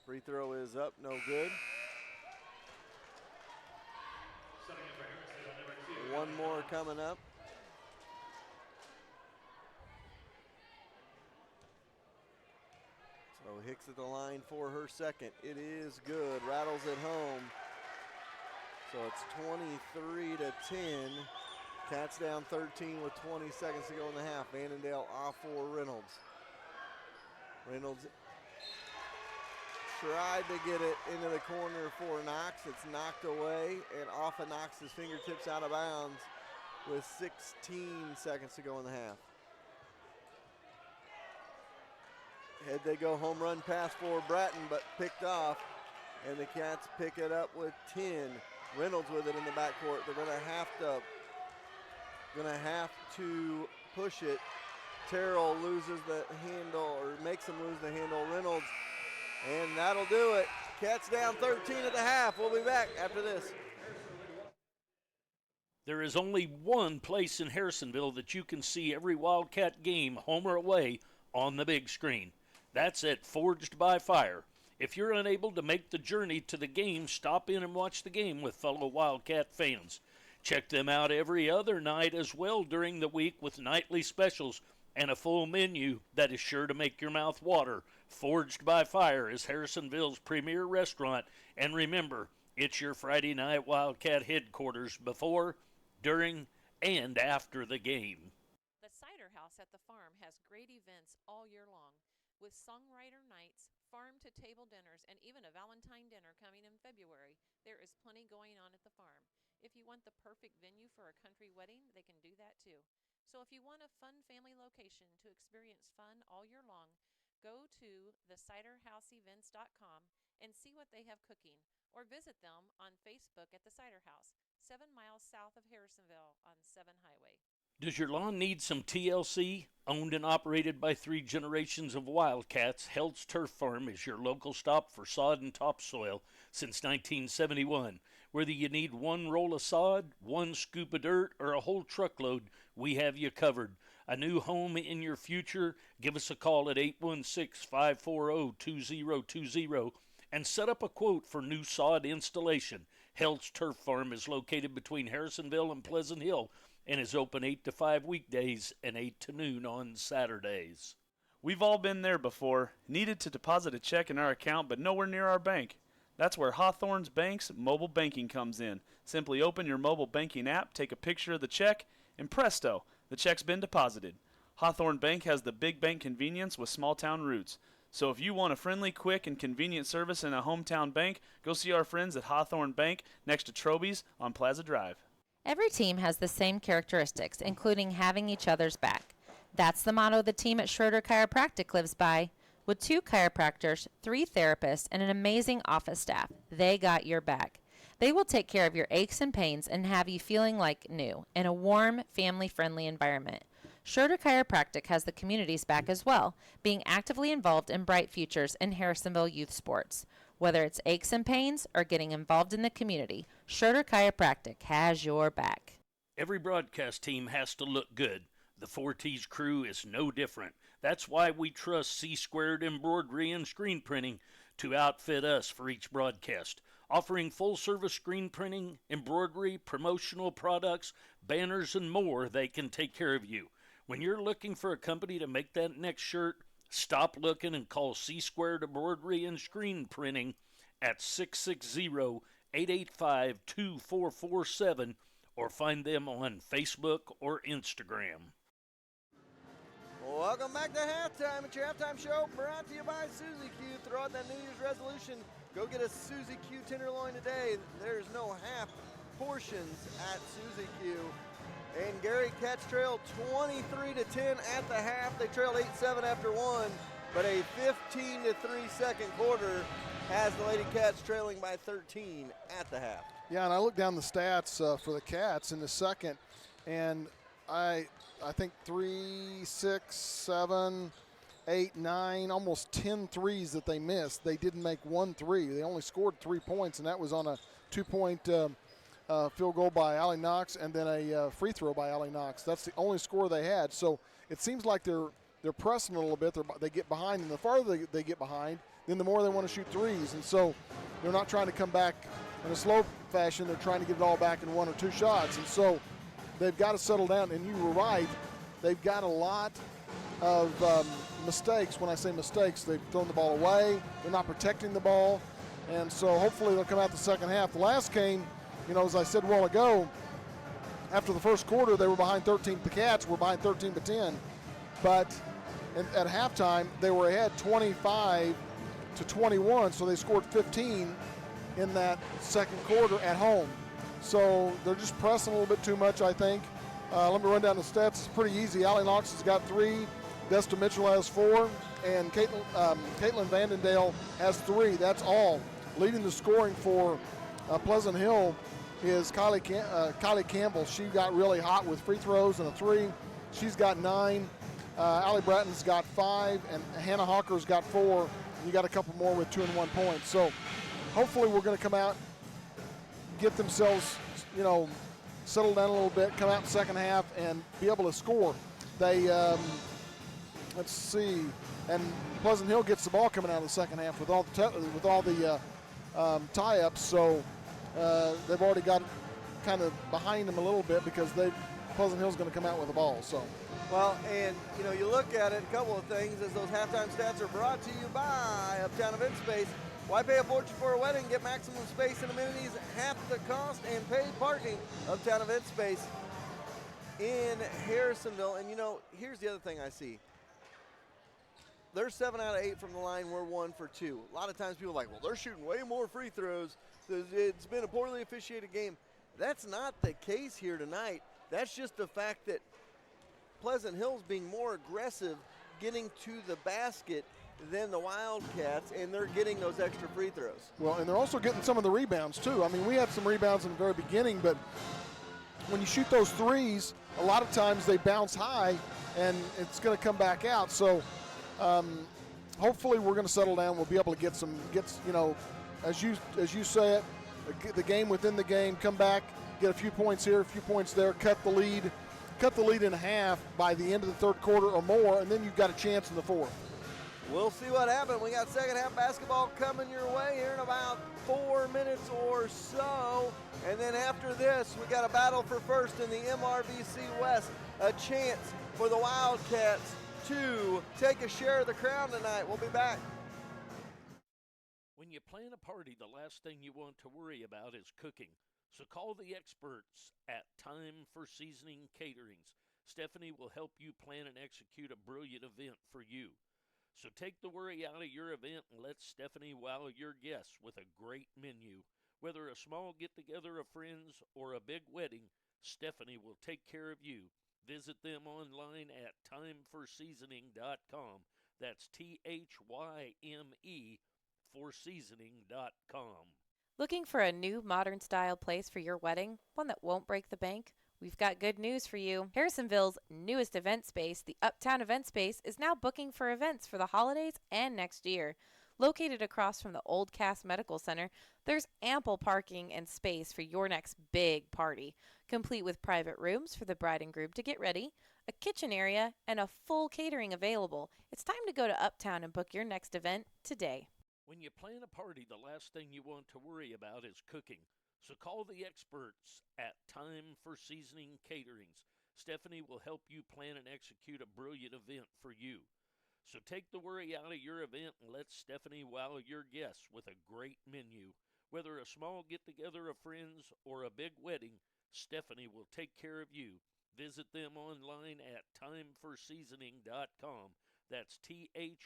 Free throw is up, no good. One more coming up. So Hicks at the line for her second. It is good, rattles it home. So it's 23-10. Cats down 13 with 20 seconds to go in the half. Vannondale off for Reynolds. Reynolds tried to get it into the corner for Knox. It's knocked away and off of Knox's fingertips out of bounds with 16 seconds to go in the half. Head they go, home run pass for Bratton, but picked off. And the Cats pick it up with 10. Reynolds with it in the backcourt. They're gonna have to push it. Terrell loses the handle, or makes him lose the handle. Reynolds, and that'll do it. Cats down 13 at the half. We'll be back after this. There is only one place in Harrisonville that you can see every Wildcat game, home or away, on the big screen. That's at Forged by Fire. If you're unable to make the journey to the game, stop in and watch the game with fellow Wildcat fans. Check them out every other night as well during the week with nightly specials and a full menu that is sure to make your mouth water. Forged by Fire is Harrisonville's premier restaurant. And remember, it's your Friday night Wildcat headquarters before, during, and after the game. The Cider House at the farm has great events all year long, with songwriter nights, farm-to-table dinners, and even a Valentine dinner coming in February. There is plenty going on at the farm. If you want the perfect venue for a country wedding, they can do that too. So if you want a fun family location to experience fun all year long, go to theciderhouseevents.com and see what they have cooking, or visit them on Facebook at the Cider House, 7 miles south of Harrisonville on 7 Highway. Does your lawn need some TLC? Owned and operated by 3 generations of Wildcats, Held's Turf Farm is your local stop for sod and topsoil since 1971. Whether you need one roll of sod, one scoop of dirt, or a whole truckload, we have you covered. A new home in your future? Give us a call at 816-540-2020 and set up a quote for new sod installation. Held's Turf Farm is located between Harrisonville and Pleasant Hill and is open 8 to 5 weekdays and 8 to noon on Saturdays. We've all been there before, needed to deposit a check in our account but nowhere near our bank. That's where Hawthorne's Bank's mobile banking comes in. Simply open your mobile banking app, take a picture of the check, and presto, the check's been deposited. Hawthorne Bank has the big bank convenience with small town roots. So if you want a friendly, quick, and convenient service in a hometown bank, go see our friends at Hawthorne Bank next to Troby's on Plaza Drive. Every team has the same characteristics, including having each other's back. That's the motto the team at Schroeder Chiropractic lives by. With 2 chiropractors, 3 therapists, and an amazing office staff, they got your back. They will take care of your aches and pains and have you feeling like new in a warm, family-friendly environment. Schroeder Chiropractic has the community's back as well, being actively involved in Bright Futures and Harrisonville youth sports. Whether it's aches and pains or getting involved in the community, Schroeder Chiropractic has your back. Every broadcast team has to look good. The 4T's crew is no different. That's why we trust C-Squared Embroidery and Screen Printing to outfit us for each broadcast. Offering full-service screen printing, embroidery, promotional products, banners, and more, they can take care of you. When you're looking for a company to make that next shirt, stop looking and call C-Squared Embroidery and Screen Printing at 660-885-2447 or find them on Facebook or Instagram. Welcome back to halftime. It's your halftime show brought to you by Suzy Q. Throw out that New Year's resolution. Go get a Suzy Q tenderloin today. There's no half portions at Suzy Q. And Gary Cats trailed 23-10 at the half. They trailed 8-7 after one, but a 15-3 second quarter has the Lady Cats trailing by 13 at the half. Yeah, and I looked down the stats for the Cats in the second, and I think 3, 6, 7, 8, 9, almost 10 threes that they missed. They didn't make 1 3. They only scored 3 points, and that was on a 2-point field goal by Allie Knox and then a free throw by Allie Knox. That's the only score they had. So it seems like they're pressing a little bit. They get behind, and the farther they get behind, then the more they want to shoot threes. And so they're not trying to come back in a slow fashion. They're trying to get it all back in 1 or 2 shots. And so they've got to settle down. And you were right. They've got a lot of mistakes. When I say mistakes, they've thrown the ball away. They're not protecting the ball. And so hopefully they'll come out the second half. The last game, as I said a while ago, after the first quarter, they were behind 13. The Cats were behind 13-10. But at halftime, they were ahead 25-21. So they scored 15 in that second quarter at home. So they're just pressing a little bit too much, I think. Let me run down the stats. It's pretty easy. Allie Knox has got 3. Desta Mitchell has 4. And Caitlin Vandendale has 3. That's all. Leading the scoring for Pleasant Hill is Kylie Campbell. She got really hot with free throws and a 3. She's got 9. Allie Bratton's got 5. And Hannah Hawker's got 4. And you got a couple more with 2 and 1 points. So hopefully we're going to come out, get themselves, settle down a little bit, come out in the second half, and be able to score. They, let's see, and Pleasant Hill gets the ball coming out of the second half with all the tie-ups. So they've already got kind of behind them a little bit because Pleasant Hill's going to come out with the ball. So. Well, and you look at it, a couple of things as those halftime stats are brought to you by Uptown Event Space. Why pay a fortune for a wedding? Get maximum space and amenities, half the cost, and paid parking. Uptown Event Space in Harrisonville. And here's the other thing I see. They're 7 out of 8 from the line. We're 1 for 2. A lot of times people are like, well, they're shooting way more free throws. It's been a poorly officiated game. That's not the case here tonight. That's just the fact that Pleasant Hill's being more aggressive getting to the basket than the Wildcats, and they're getting those extra free throws. Well, and they're also getting some of the rebounds, too. I mean, we had some rebounds in the very beginning, but when you shoot those threes, a lot of times they bounce high, and it's going to come back out. So hopefully we're going to settle down. We'll be able to get as you say it, the game within the game, come back, get a few points here, a few points there, cut the lead in half by the end of the third quarter or more, and then you've got a chance in the fourth. We'll see what happens. We got second half basketball coming your way here in about 4 minutes or so. And then after this, we got a battle for first in the MRVC West. A chance for the Wildcats to take a share of the crown tonight. We'll be back. When you plan a party, the last thing you want to worry about is cooking. So call the experts at Time for Seasoning Caterings. Stephanie will help you plan and execute a brilliant event for you. So take the worry out of your event and let Stephanie wow your guests with a great menu. Whether a small get-together of friends or a big wedding, Stephanie will take care of you. Visit them online at timeforseasoning.com. That's THYME forseasoning.com. Looking for a new modern style place for your wedding? One that won't break the bank? We've got good news for you. Harrisonville's newest event space, the Uptown Event Space, is now booking for events for the holidays and next year. Located across from the Old Cass Medical Center, there's ample parking and space for your next big party, complete with private rooms for the bride and groom to get ready, a kitchen area, and a full catering available. It's time to go to Uptown and book your next event today. When you plan a party, the last thing you want to worry about is cooking. So call the experts at Time for Seasoning Caterings. Stephanie will help you plan and execute a brilliant event for you. So take the worry out of your event and let Stephanie wow your guests with a great menu. Whether a small get-together of friends or a big wedding, Stephanie will take care of you. Visit them online at timeforseasoning.com. That's THYME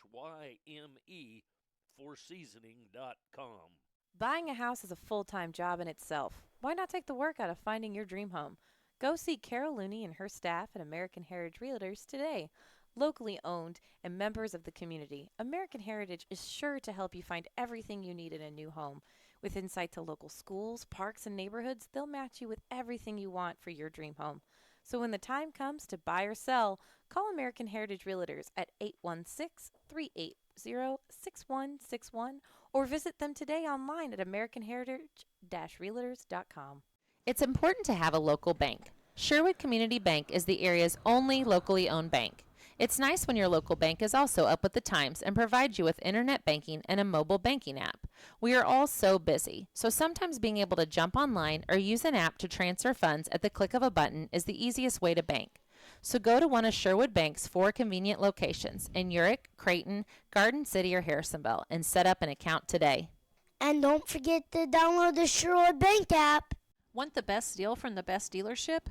forseasoning.com. Buying a house is a full-time job in itself. Why not take the work out of finding your dream home? Go see Carol Looney and her staff at American Heritage Realtors today. Locally owned and members of the community, American Heritage is sure to help you find everything you need in a new home. With insight to local schools, parks, and neighborhoods, they'll match you with everything you want for your dream home. So when the time comes to buy or sell, call American Heritage Realtors at 816-380-6161 or visit them today online at americanheritage-realtors.com. It's important to have a local bank. Sherwood Community Bank is the area's only locally owned bank. It's nice when your local bank is also up with the times and provides you with internet banking and a mobile banking app. We are all so busy, so sometimes being able to jump online or use an app to transfer funds at the click of a button is the easiest way to bank. So go to one of Sherwood Bank's 4 convenient locations in Urick, Creighton, Garden City, or Harrisonville and set up an account today. And don't forget to download the Sherwood Bank app. Want the best deal from the best dealership?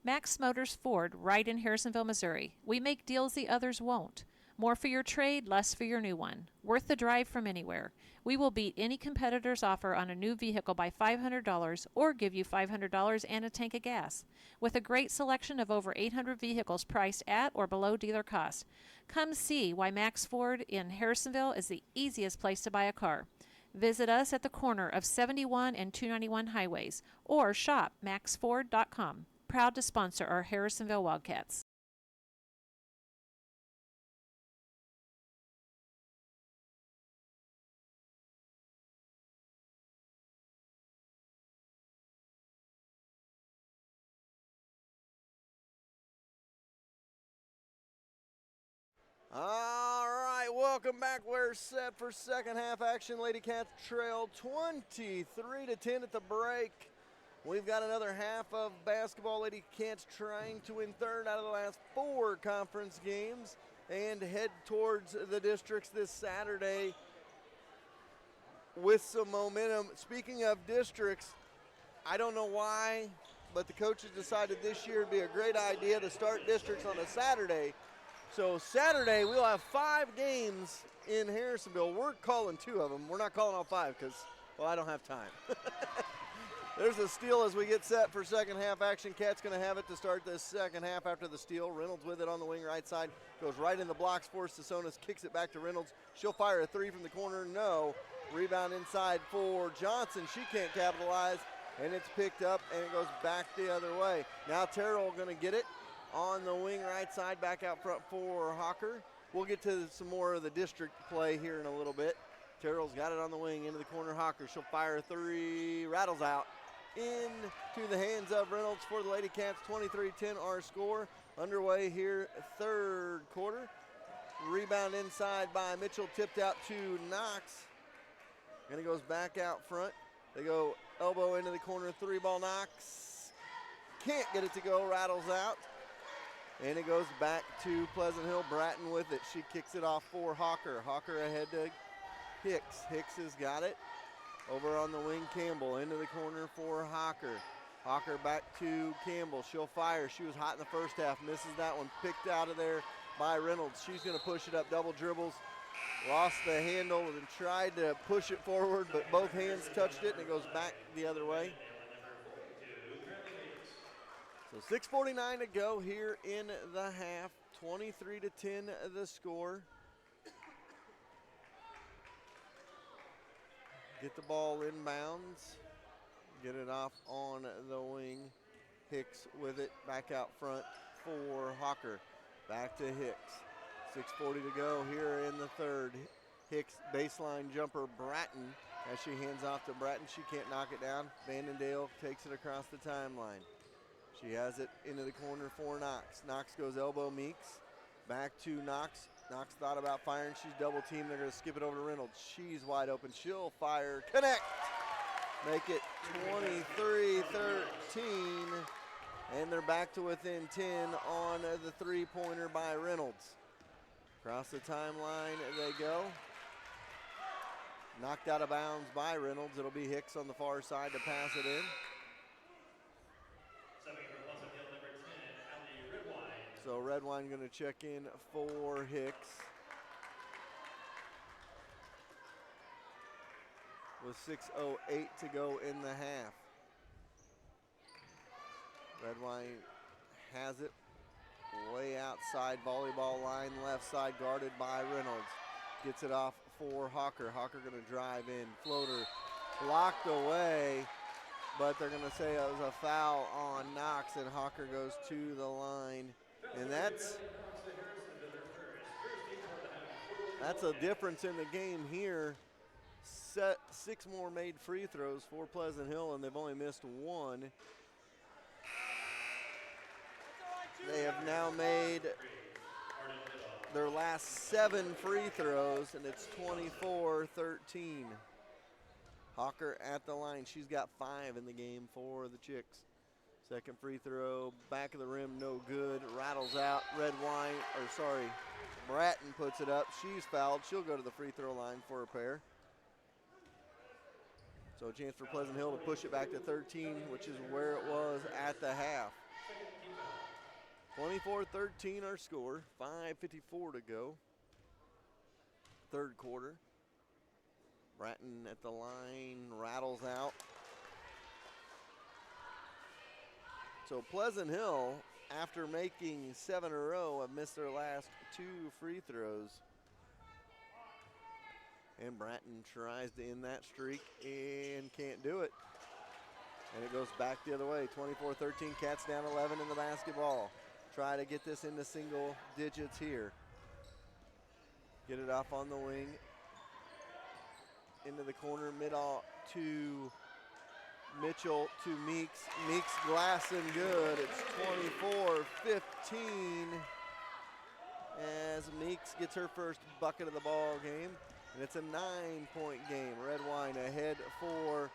Max Motors Ford, right in Harrisonville, Missouri. We make deals the others won't. More for your trade, less for your new one. Worth the drive from anywhere. We will beat any competitor's offer on a new vehicle by $500 or give you $500 and a tank of gas. With a great selection of over 800 vehicles priced at or below dealer cost. Come see why Max Ford in Harrisonville is the easiest place to buy a car. Visit us at the corner of 71 and 291 highways or shop maxford.com. Proud to sponsor our Harrisonville Wildcats. All right, welcome back. We're set for second half action. Lady Cats trail 23-10 at the break. We've got another half of basketball. Lady Cats trying to win third out of the last 4 conference games and head towards the districts this Saturday with some momentum. Speaking of districts, I don't know why, but the coaches decided this year would be a great idea to start districts on a Saturday. So Saturday we'll have 5 games in Harrisonville. We're calling 2 of them. We're not calling all 5 because, well, I don't have time. There's a steal as we get set for second half action. Cat's going to have it to start the second half after the steal. Reynolds with it on the wing right side. Goes right in the blocks for Sasonis. Kicks it back to Reynolds. She'll fire a 3 from the corner. No. Rebound inside for Johnson. She can't capitalize. And it's picked up and it goes back the other way. Now Terrell going to get it on the wing right side. Back out front for Hawker. We'll get to some more of the district play here in a little bit. Terrell's got it on the wing into the corner. Hawker. She'll fire a 3. Rattles out. Into the hands of Reynolds for the Lady Cats. 23-10 our score. Underway here, third quarter. Rebound inside by Mitchell, tipped out to Knox. And it goes back out front. They go elbow into the corner, 3-ball Knox. Can't get it to go, rattles out. And it goes back to Pleasant Hill. Bratton with it. She kicks it off for Hawker. Hawker ahead to Hicks. Hicks has got it. Over on the wing, Campbell into the corner for Hawker. Hawker back to Campbell. She'll fire. She was hot in the first half. Misses that one. Picked out of there by Reynolds. She's going to push it up. Double dribbles. Lost the handle and tried to push it forward, but both hands touched it, and it goes back the other way. So 6:49 to go here in the half. 23-10 the score. Get the ball inbounds. Get it off on the wing. Hicks with it back out front for Hawker. Back to Hicks. 6:40 to go here in the third. Hicks baseline jumper Bratton as she hands off to Bratton. She can't knock it down. Vandendale takes it across the timeline. She has it into the corner for Knox. Knox goes elbow Meeks. Back to Knox. Knox thought about firing. She's double teamed. They're going to skip it over to Reynolds. She's wide open. She'll fire. Connect. Make it 23-13. And they're back to within 10 on the three-pointer by Reynolds. Across the timeline they go. Knocked out of bounds by Reynolds. It'll be Hicks on the far side to pass it in. So Redwine going to check in for Hicks. With 6:08 to go in the half. Redwine has it way outside volleyball line, left side guarded by Reynolds. Gets it off for Hawker. Hawker going to drive in. Floater blocked away but they're going to say it was a foul on Knox, and Hawker goes to the line. And that's a difference in the game here. 6 more made free throws for Pleasant Hill, and they've only missed 1. They have now made their last 7 free throws, and it's 24-13. Hawker at the line. She's got 5 in the game for the Chicks. Second free throw, back of the rim, no good. Rattles out. Bratton puts it up. She's fouled. She'll go to the free throw line for a pair. So a chance for Pleasant Hill to push it back to 13, which is where it was at the half. 24-13 our score. 5:54 to go. Third quarter. Bratton at the line, rattles out. So Pleasant Hill, after making 7 in a row, have missed their last 2 free throws. And Bratton tries to end that streak and can't do it. And it goes back the other way. 24-13, Cats down 11 in the basketball. Try to get this into single digits here. Get it off on the wing. Into the corner, middle to Mitchell to Meeks. Meeks glassing good. It's 24-15 as Meeks gets her first bucket of the ball game. And it's a 9-point game. Red Wine ahead for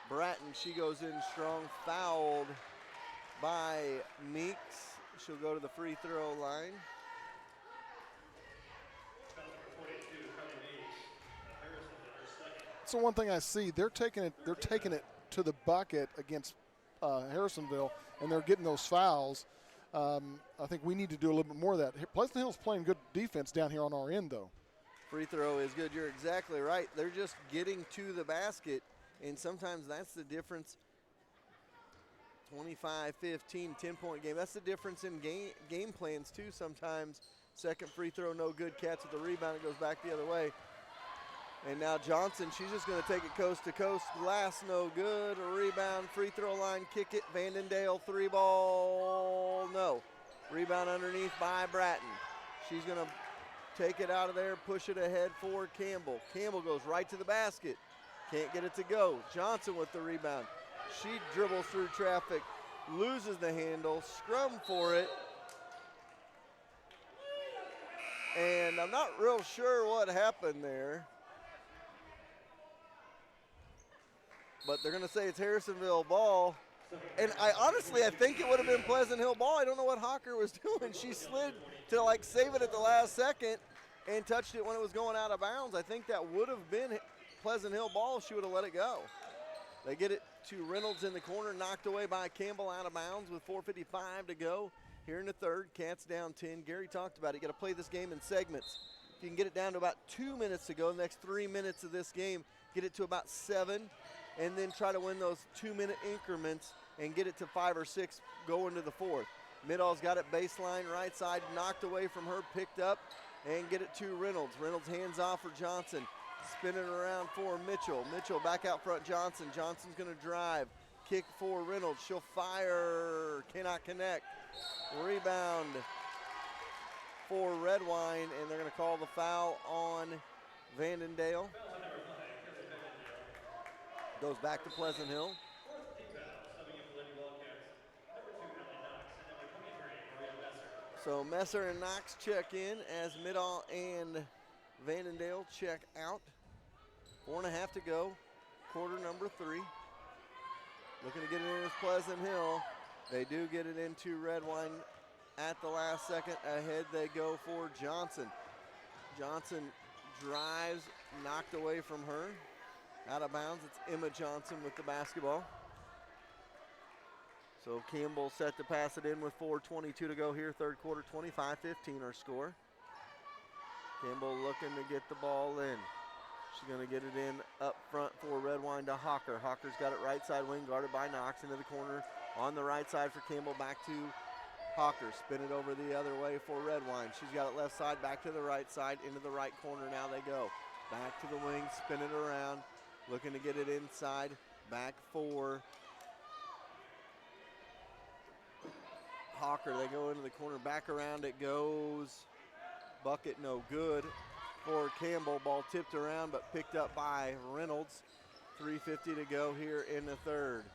Bratton. She goes in strong, fouled by Meeks. She'll go to the free throw line. So one thing I see, they're taking it to the bucket against Harrisonville, and they're getting those fouls. I think we need to do a little bit more of that. Pleasant Hill's playing good defense down here on our end, though. Free throw is good. You're exactly right. They're just getting to the basket, and sometimes that's the difference. 25-15, 10-point game. That's the difference in game plans, too. Sometimes second free throw, no good. Cats with the rebound. It goes back the other way. And now Johnson, she's just going to take it coast to coast. Glass, no good. A rebound, free throw line, kick it. Vandendale, 3-ball, no. Rebound underneath by Bratton. She's going to take it out of there, push it ahead for Campbell. Campbell goes right to the basket. Can't get it to go. Johnson with the rebound. She dribbles through traffic, loses the handle, scrum for it. And I'm not real sure what happened there. But they're going to say it's Harrisonville ball. And I think it would have been Pleasant Hill ball. I don't know what Hawker was doing. She slid to save it at the last second and touched it when it was going out of bounds. I think that would have been Pleasant Hill ball if she would have let it go. They get it to Reynolds in the corner, knocked away by Campbell out of bounds with 4:55 to go here in the third. Cats down 10. Gary talked about it. You got to play this game in segments. If you can get it down to about 2 minutes to go, the next 3 minutes of this game, get it to about 7, and then try to win those 2-minute increments and get it to 5 or 6 going to the fourth. Middall's got it baseline right side, knocked away from her, picked up, and get it to Reynolds. Reynolds hands off for Johnson. Spinning around for Mitchell. Mitchell back out front, Johnson. Johnson's going to drive. Kick for Reynolds. She'll fire. Cannot connect. Rebound for Red Wine, and they're going to call the foul on Vandendale. Goes back to Pleasant Hill. So Messer and Knox check in as Middall and Vandendale check out. 4.5 to go. Quarter number 3. Looking to get it in as Pleasant Hill. They do get it into Red Wine at the last second. Ahead they go for Johnson. Johnson drives, knocked away from her. Out of bounds, it's Emma Johnson with the basketball. So Campbell set to pass it in with 4:22 to go here, third quarter, 25-15 our score. Campbell looking to get the ball in. She's going to get it in up front for Red Wine to Hawker. Hawker's got it right side wing, guarded by Knox into the corner. On the right side for Campbell, back to Hawker. Spin it over the other way for Red Wine. She's got it left side, back to the right side, into the right corner. Now they go. Back to the wing, spin it around. Looking to get it inside. Back for Hawker, they go into the corner, back around it goes. Bucket no good for Campbell. Ball tipped around but picked up by Reynolds. 3:50 to go here in the third.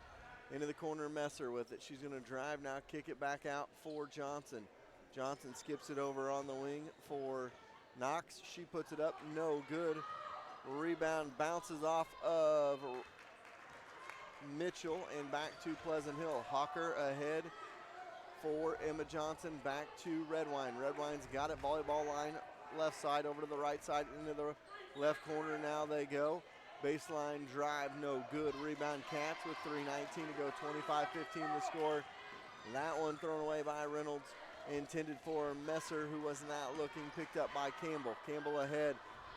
Into the corner, Messer with it. She's going to drive now, kick it back out for Johnson. Johnson skips it over on the wing for Knox. She puts it up, no good. Rebound bounces off of Mitchell and back to Pleasant Hill. Hawker ahead for Emma Johnson, back to Redwine. Redwine's got it, volleyball line, left side over to the right side, into the left corner now they go. Baseline drive, no good. Rebound Cats with 3:19 to go, 25-15 the score. That one thrown away by Reynolds, intended for Messer, who was not looking, picked up by Campbell. Campbell ahead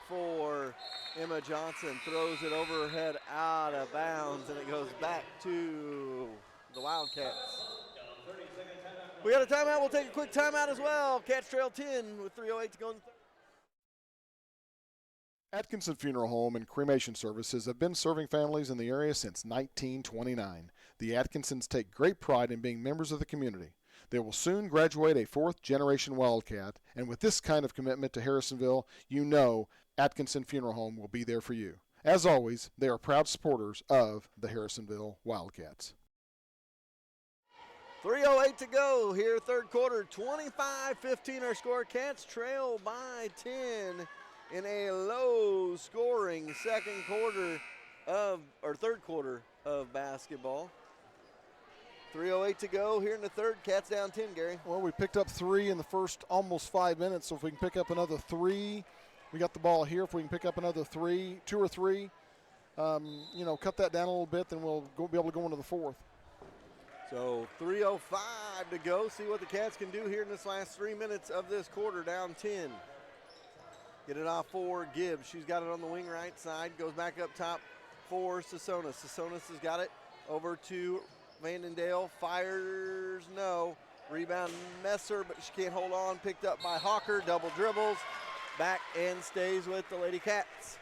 for Emma Johnson, throws it over her head, out of bounds, and it goes back to the Wildcats. We got a timeout. We'll take a quick timeout as well. Cats trail 10 with 3:08 to go in the third. Atkinson Funeral Home and Cremation Services have been serving families in the area since 1929. The Atkinsons take great pride in being members of the community. They will soon graduate a fourth-generation Wildcat, and with this kind of commitment to Harrisonville, you know Atkinson Funeral Home will be there for you. As always, they are proud supporters of the Harrisonville Wildcats. 3:08 to go here, third quarter. 25-15 our score. Cats trail by 10 in a low-scoring third quarter of basketball. 3:08 to go here in the third. Cats down 10, Gary. Well, we picked up 3 in the first almost 5 minutes, so if we can pick up another 3, we got the ball here. If we can pick up another 2 or 3, cut that down a little bit, then we'll be able to go into the fourth. So 3:05 to go. See what the Cats can do here in this last 3 minutes of this quarter, down 10. Get it off for Gibbs. She's got it on the wing right side. Goes back up top for Sasonis. Sasonis has got it over to Vandendale. Fires, no. Rebound Messer, but she can't hold on. Picked up by Hawker. Double dribbles. Back and stays with the Lady Cats.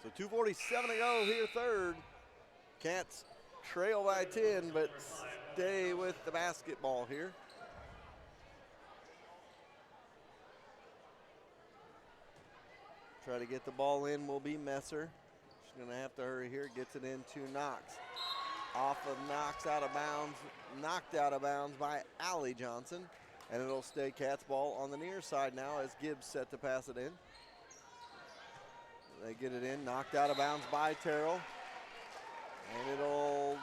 So 2:47 to go here, third. Cats trail by 10, but stay with the basketball here. Try to get the ball in will be Messer. She's going to have to hurry here. Gets it into Knox. Off of Knox, out of bounds. Knocked out of bounds by Allie Johnson. And it'll stay Cats ball on the near side now as Gibbs set to pass it in. They get it in. Knocked out of bounds by Terrell. And it'll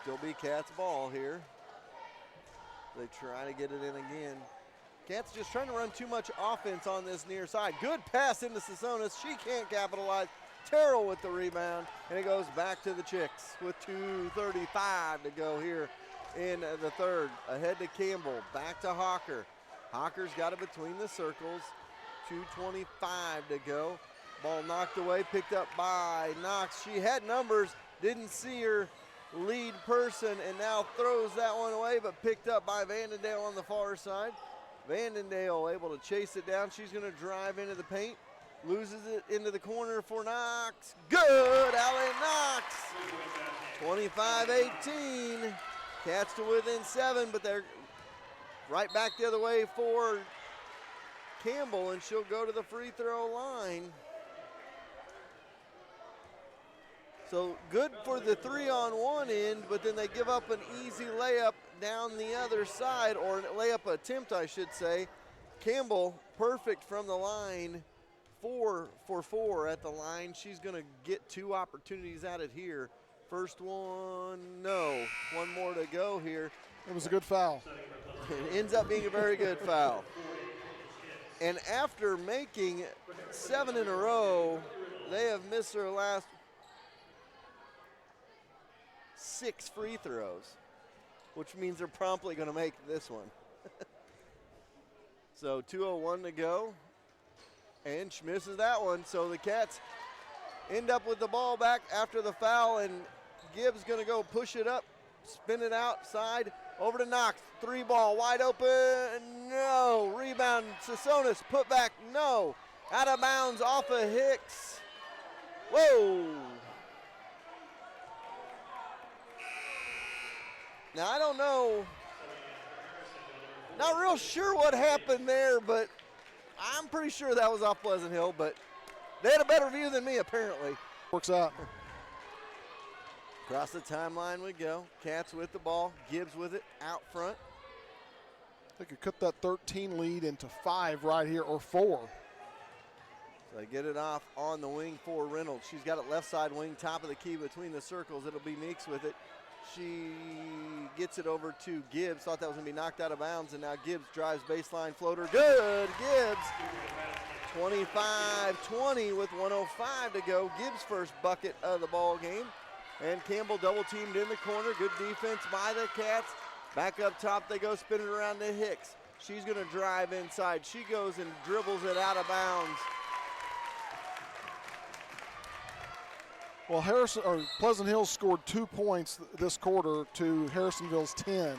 still be Cats ball here. They try to get it in again. Cats just trying to run too much offense on this near side. Good pass into Sasonis. She can't capitalize. Terrell with the rebound, and it goes back to the Chicks with 2:35 to go here in the third. Ahead to Campbell, back to Hawker. Hawker's got it between the circles. 2:25 to go. Ball knocked away, picked up by Knox. She had numbers, didn't see her lead person, and now throws that one away, but picked up by Vandendale on the far side. Vandendale able to chase it down. She's going to drive into the paint. Loses it into the corner for Knox. Good, Allie Knox. 25-18. Cats to within 7, but they're right back the other way for Campbell, and she'll go to the free throw line. So good for the 3-on-1 end, but then they give up an easy layup down the other side, or layup attempt, I should say. Campbell, perfect from the line, 4 for 4 at the line. She's going to get 2 opportunities at it here. First one, no. One more to go here. It was a good foul. It ends up being a very good foul. And after making 7 in a row, they have missed their last 6 free throws, which means they're promptly going to make this one. So 2:01 to go, and she misses that one. So the Cats end up with the ball back after the foul, and Gibbs going to go push it up, spin it outside, over to Knox. 3 ball, wide open, no. Rebound, Sasonis, put back, no. Out of bounds off of Hicks. Whoa. Now, I don't know, not real sure what happened there, but I'm pretty sure that was off Pleasant Hill, but they had a better view than me, apparently. Works out. Across the timeline we go. Cats with the ball. Gibbs with it out front. They could cut that 13 lead into 5 right here, or 4. So they get it off on the wing for Reynolds. She's got it left side wing, top of the key between the circles. It'll be Meeks with it. She gets it over to Gibbs. Thought that was going to be knocked out of bounds, and now Gibbs drives baseline floater. Good, Gibbs. 25-20 with 1:05 to go. Gibbs' first bucket of the ball game. And Campbell double teamed in the corner. Good defense by the Cats. Back up top they go, spinning around to Hicks. She's going to drive inside. She goes and dribbles it out of bounds. Well, Pleasant Hill scored 2 points this quarter to Harrisonville's 10.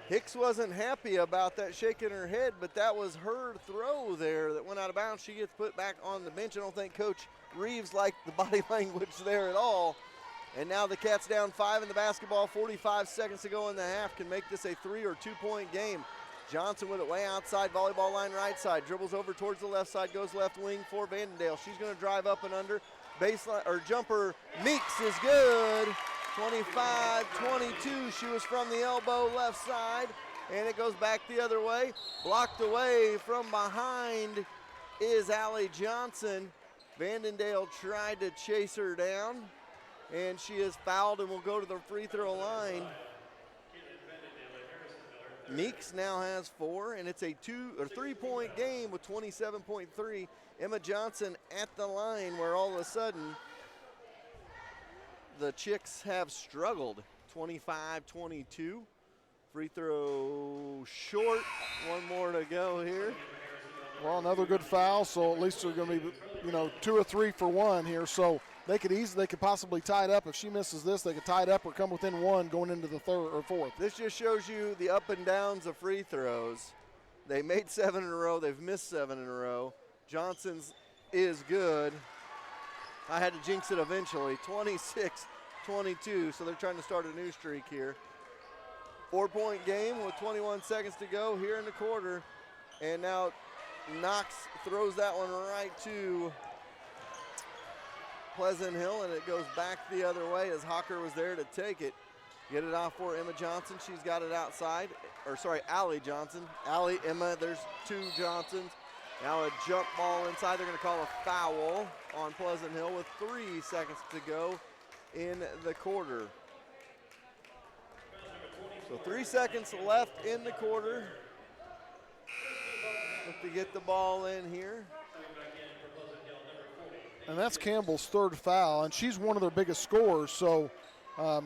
Hicks wasn't happy about that, shaking her head, but that was her throw there that went out of bounds. She gets put back on the bench. I don't think Coach Reeves liked the body language there at all. And now the Cats down 5 in the basketball, 45 seconds to go in the half. Can make this a 3 or 2 point game. Johnson with it way outside, volleyball line right side. Dribbles over towards the left side, goes left wing for Vandendale. She's going to drive up and under. Baseline, or jumper, Meeks is good. 25-22, she was from the elbow left side, and it goes back the other way. Blocked away from behind is Allie Johnson. Vandendale tried to chase her down, and she is fouled and will go to the free throw line. Meeks now has 4, and it's a 2 or 3 point game with 27.3. Emma Johnson at the line, where all of a sudden the Chicks have struggled. 25-22. Free throw short. 1 more to go here. Well, another good foul, so at least they're going to be, 2 or 3 for 1 here. So they could possibly tie it up. If she misses this, they could tie it up or come within 1 going into the 3rd or 4th. This just shows you the up and downs of free throws. They made 7 in a row. They've missed 7 in a row. Johnson's is good. I had to jinx it eventually. 26-22, so they're trying to start a new streak here. 4 point game with 21 seconds to go here in the quarter. And now Knox throws that one right to Pleasant Hill, and it goes back the other way as Hawker was there to take it. Get it off for Emma Johnson. She's got it outside. Allie Johnson. Allie, Emma, there's 2 Johnsons. Now a jump ball inside. They're going to call a foul on Pleasant Hill with 3 seconds to go in the quarter. So 3 seconds left in the quarter. Look to get the ball in here. And that's Campbell's 3rd foul, and she's one of their biggest scorers, so she's going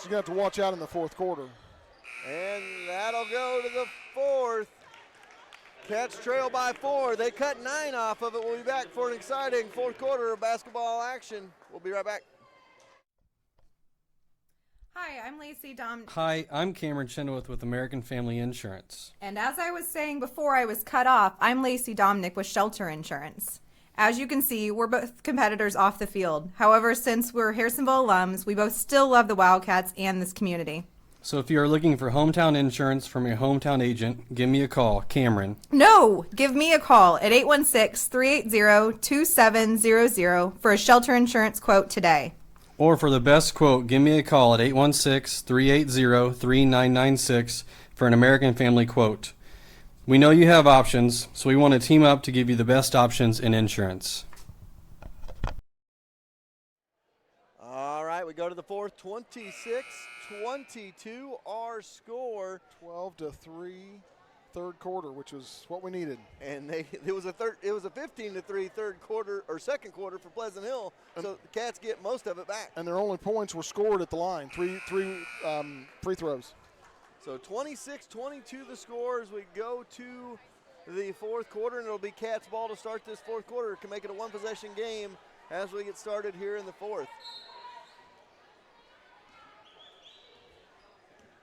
to have to watch out in the 4th quarter. And that'll go to the 4th. Cats trail by 4. They cut 9 off of it. We'll be back for an exciting 4th quarter of basketball action. We'll be right back. Hi, I'm Lacey Dom. Hi, I'm Cameron Chenoweth with American Family Insurance. And as I was saying before I was cut off, I'm Lacey Domnick with Shelter Insurance. As you can see, we're both competitors off the field. However, since we're Harrisonville alums, we both still love the Wildcats and this community. So if you are looking for hometown insurance from a hometown agent, give me a call, Cameron. No, give me a call at 816-380-2700 for a shelter insurance quote today. Or for the best quote, give me a call at 816-380-3996 for an American Family quote. We know you have options, so we want to team up to give you the best options in insurance. All right, we go to the 4th, 26-22, our score. 12-3, 3rd quarter, which was what we needed. And it was a 15-3 second quarter for Pleasant Hill, so the Cats get most of it back. And their only points were scored at the line, three free throws. So 26-22 the score as we go to the 4th quarter, and it'll be Cats ball to start this 4th quarter. Can make it a 1-possession game as we get started here in the 4th.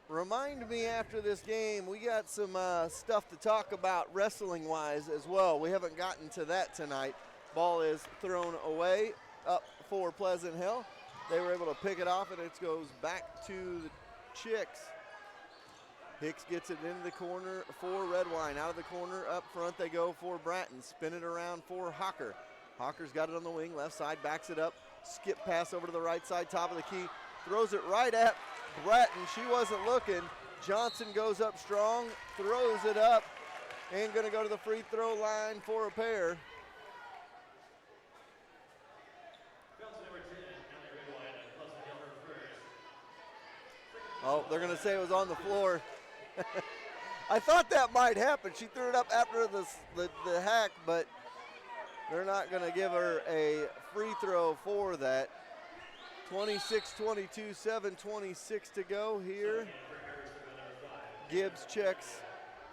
Remind me after this game, we got some stuff to talk about wrestling-wise as well. We haven't gotten to that tonight. Ball is thrown away, up for Pleasant Hill. they were able to pick it off, and it goes back to the Chicks. Hicks gets it into the corner for Red Wine. Out of the corner, up front they go for Bratton. Spin it around for Hawker. Hawker's got it on the wing, left side, backs it up. Skip pass over to the right side, top of the key. Throws it right at Bratton. She wasn't looking. Johnson goes up strong, throws it up, and going to go to the free throw line for a pair. Oh, they're going to say it was on the floor. I thought that might happen. She threw it up after the hack, but they're not going to give her a free throw for that. 26-22, 7:26 to go here. Gibbs checks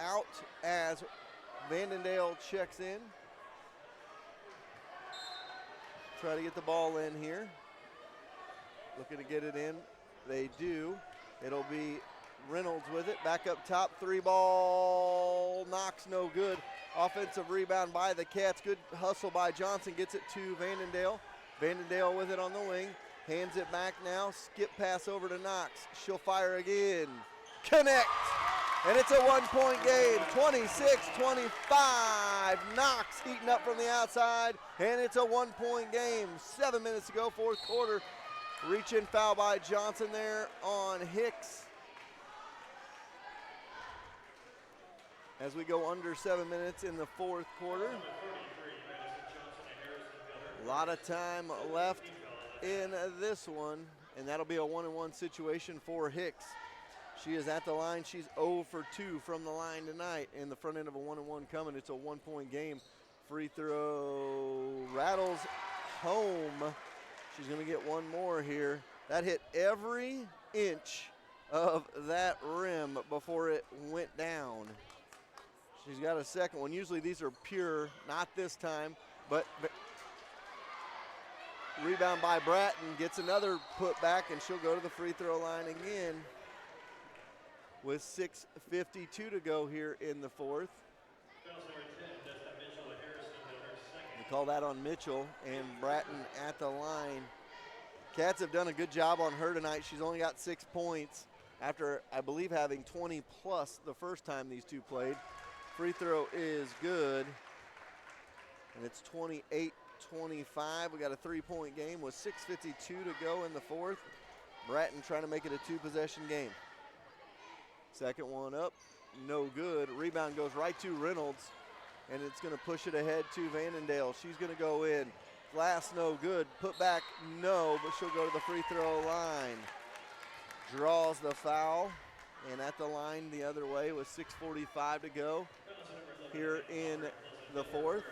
out as Vandendale checks in. Try to get the ball in here. Looking to get it in. They do. It'll be Reynolds with it. Back up top, three ball. Knocks no good. Offensive rebound by the Cats. Good hustle by Johnson. Gets it to Vandendale. Vandendale with it on the wing. Hands it back now. Skip pass over to Knox. She'll fire again. Connect. And it's a 1-point game. 26-25. Knox heating up from the outside. And it's a 1-point game. 7 minutes to go, fourth quarter. Reach in foul by Johnson there on Hicks. As we go under 7 minutes in the fourth quarter. A lot of time left in this one, and that'll be a 1-and-1 situation for Hicks. She is at the line. She's 0 for 2 from the line tonight. In the front end of a 1-and-1 coming. It's a 1-point game. Free throw rattles home. She's going to get one more here. That hit every inch of that rim before it went down. She's got a second one. Usually these are pure, not this time, but rebound by Bratton, gets another putback, and she'll go to the free throw line again with 6:52 to go here in the fourth. We call that on Mitchell, and Bratton at the line. Cats have done a good job on her tonight. She's only got 6 points after, I believe, having 20 plus the first time these two played. Free throw is good, and it's 28-25. We got a 3-point game with 6:52 to go in the fourth. Bratton trying to make it a 2-possession game. Second one up, no good. Rebound goes right to Reynolds, and it's going to push it ahead to Vandendale. She's going to go in. Glass no good. Put back no, but she'll go to the free throw line. Draws the foul, and at the line the other way with 6:45 to go here in the fourth.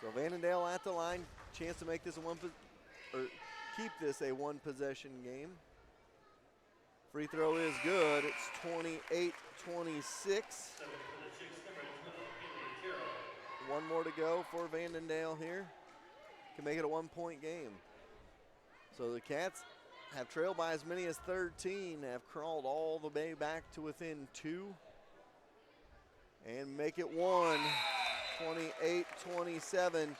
So Vandendale at the line, chance to make this keep this a 1-possession game. Free throw is good. It's 28-26. One more to go for Vandendale here. Can make it a 1-point game. So the Cats have trailed by as many as 13, have crawled all the way back to within 2, and make it 1. 28-27.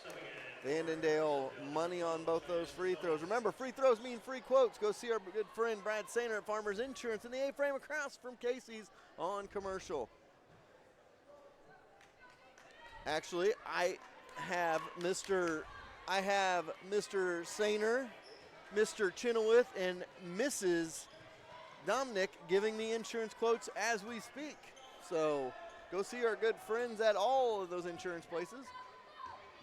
Vandendale money on both those free throws. Remember, free throws mean free quotes. Go see our good friend Brad Sainer at Farmers Insurance in the A-frame across from Casey's on Commercial. Actually, I have Mr. Sainer, Mr. Chenoweth, and Mrs. Dominic giving the insurance quotes as we speak. So go see our good friends at all of those insurance places.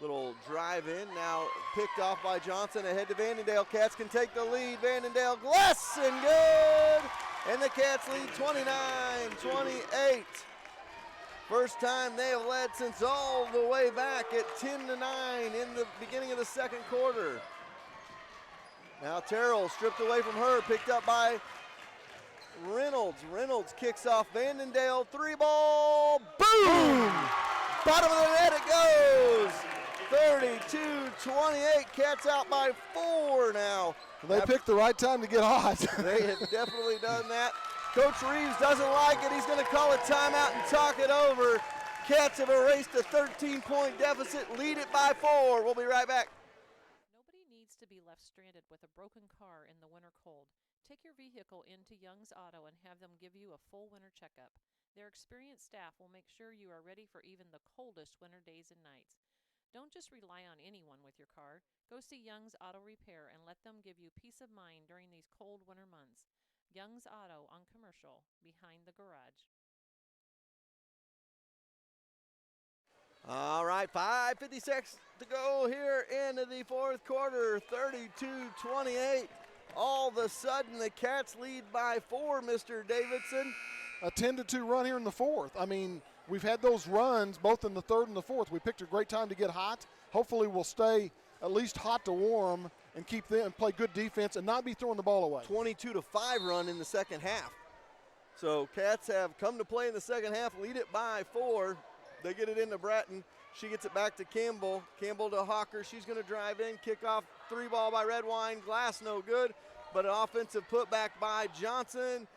Little drive in, now picked off by Johnson, ahead to Vandendale. Cats can take the lead. Vandendale, glass and good. And the Cats lead 29-28. First time they have led since all the way back at 10-9 in the beginning of the second quarter. Now Terrell stripped away from her, picked up by Reynolds. Reynolds kicks off Vandendale, 3-ball, boom! Bottom of the net it goes. 32-28, Cats out by 4 now. They picked the right time to get hot. They have definitely done that. Coach Reeves doesn't like it. He's going to call a timeout and talk it over. Cats have erased a 13-point deficit, lead it by 4. We'll be right back. Nobody needs to be left stranded with a broken car in the winter cold. Take your vehicle into Young's Auto and have them give you a full winter checkup. Their experienced staff will make sure you are ready for even the coldest winter days and nights. Don't just rely on anyone with your car. Go see Young's Auto Repair and let them give you peace of mind during these cold winter months. Young's Auto on Commercial, behind the garage. All right, 5:56 to go here in the fourth quarter, 32-28. All of a sudden, the Cats lead by 4, Mr. Davidson. A 10-2 run here in the fourth. I mean, we've had those runs both in the third and the fourth. We picked a great time to get hot. Hopefully we'll stay at least hot to warm and keep them and play good defense and not be throwing the ball away. 22-5 run in the second half. So Cats have come to play in the second half, lead it by 4. They get it into Bratton. She gets it back to Campbell. Campbell to Hawker. She's going to drive in. Kickoff, 3-ball by Redwine. Glass no good, but an offensive putback by Johnson.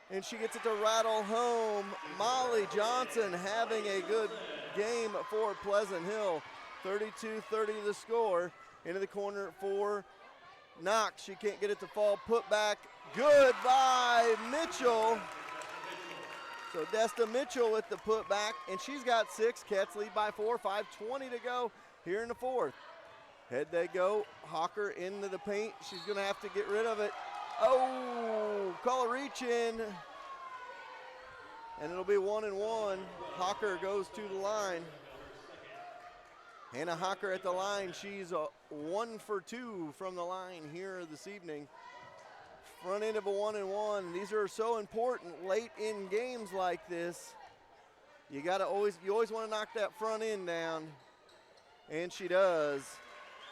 And she gets it to rattle home. Molly Johnson having a good game for Pleasant Hill. 32-30 the score. Into the corner for Knox. She can't get it to fall. Putback good by Mitchell. So Desta Mitchell with the putback, and she's got 6. Cats lead by 4, 5:20 to go here in the fourth. Head they go. Hawker into the paint. She's going to have to get rid of it. Oh, call a reach in. And it'll be 1-1. Hawker goes to the line. Hannah Hawker at the line. She's 1 for 2 from the line here this evening. Front end of a 1-1. These are so important late in games like this. You always want to knock that front end down, and she does.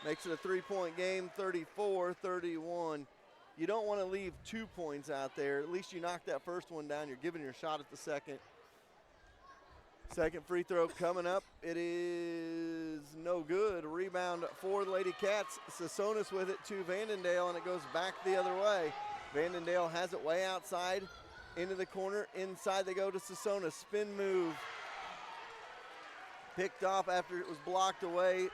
Makes it a 3-point game, 34-31. You don't want to leave 2 points out there. At least you knock that first one down. You're giving your shot at the second. Second free throw coming up. It is no good. Rebound for the Lady Cats. Sassonis with it to Vandendale, and it goes back the other way. Vandendale has it way outside, into the corner. Inside they go to Sassonis. Spin move. Picked off after it was blocked away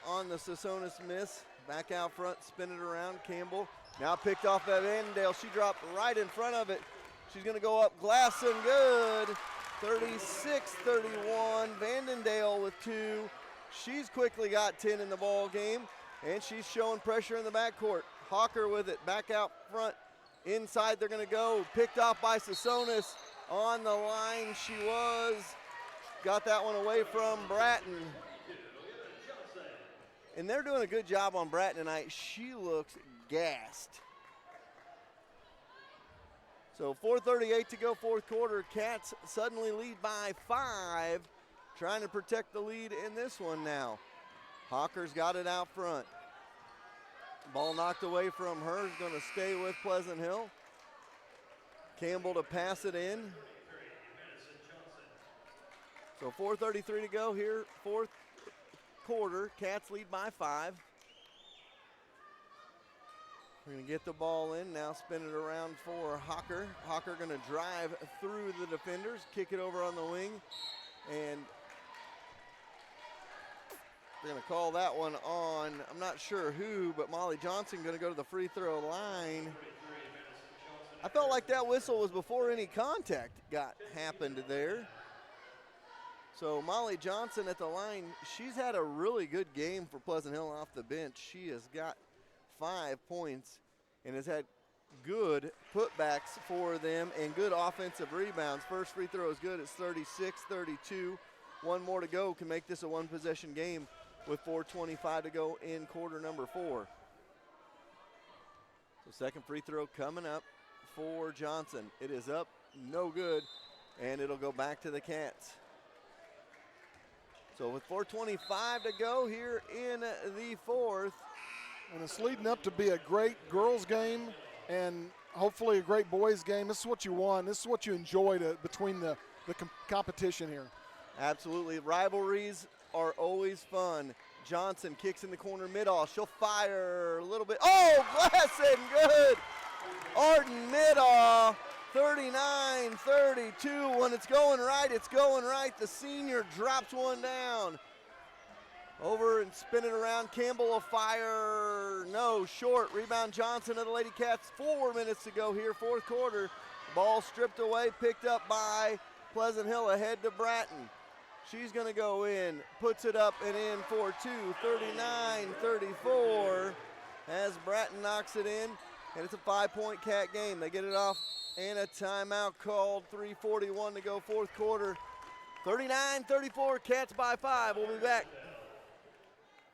on the Sassonis miss. Back out front, spin it around. Campbell now picked off by Vandendale. She dropped right in front of it. She's going to go up. Glass and good. 36-31. Vandendale with 2. She's quickly got 10 in the ball game, and she's showing pressure in the backcourt. Hawker with it, back out front. Inside they're going to go. Picked off by Sassonis. On the line she was. Got that one away from Bratton. And they're doing a good job on Bratton tonight. She looks gassed. So 4:38 to go, fourth quarter. Cats suddenly lead by 5. Trying to protect the lead in this one now. Hawker's got it out front. Ball knocked away from her. Is going to stay with Pleasant Hill. Campbell to pass it in. So 4:33 to go here, fourth quarter. Cats lead by 5. We're going to get the ball in, now spin it around for Hawker. Hawker going to drive through the defenders, kick it over on the wing, and they're going to call that one on, I'm not sure who, but Molly Johnson going to go to the free throw line. I felt like that whistle was before any contact happened there. So Molly Johnson at the line, she's had a really good game for Pleasant Hill off the bench. She has got 5 points and has had good putbacks for them and good offensive rebounds. First free throw is good. It's 36-32. One more to go can make this a one-possession game with 4:25 to go in quarter number 4. So second free throw coming up for Johnson. It is up, no good, and it'll go back to the Cats. So with 4:25 to go here in the fourth. And it's leading up to be a great girls game and hopefully a great boys game. This is what you want. This is what you enjoy between the competition here. Absolutely. Rivalries are always fun. Johnson kicks in the corner mid-all. She'll fire a little bit. Oh, glass and good. Arden mid-all 39-32. When it's going right, it's going right. The senior drops one down. Over and spin it around. Campbell will fire. No, short. Rebound Johnson of the Lady Cats. 4 minutes to go here, fourth quarter. Ball stripped away, picked up by Pleasant Hill, ahead to Bratton. She's going to go in, puts it up and in for two. 39-34 as Bratton knocks it in, and it's a 5-point Cat game. They get it off and a timeout called. 3:41 to go, fourth quarter. 39-34, Cats by 5. We'll be back.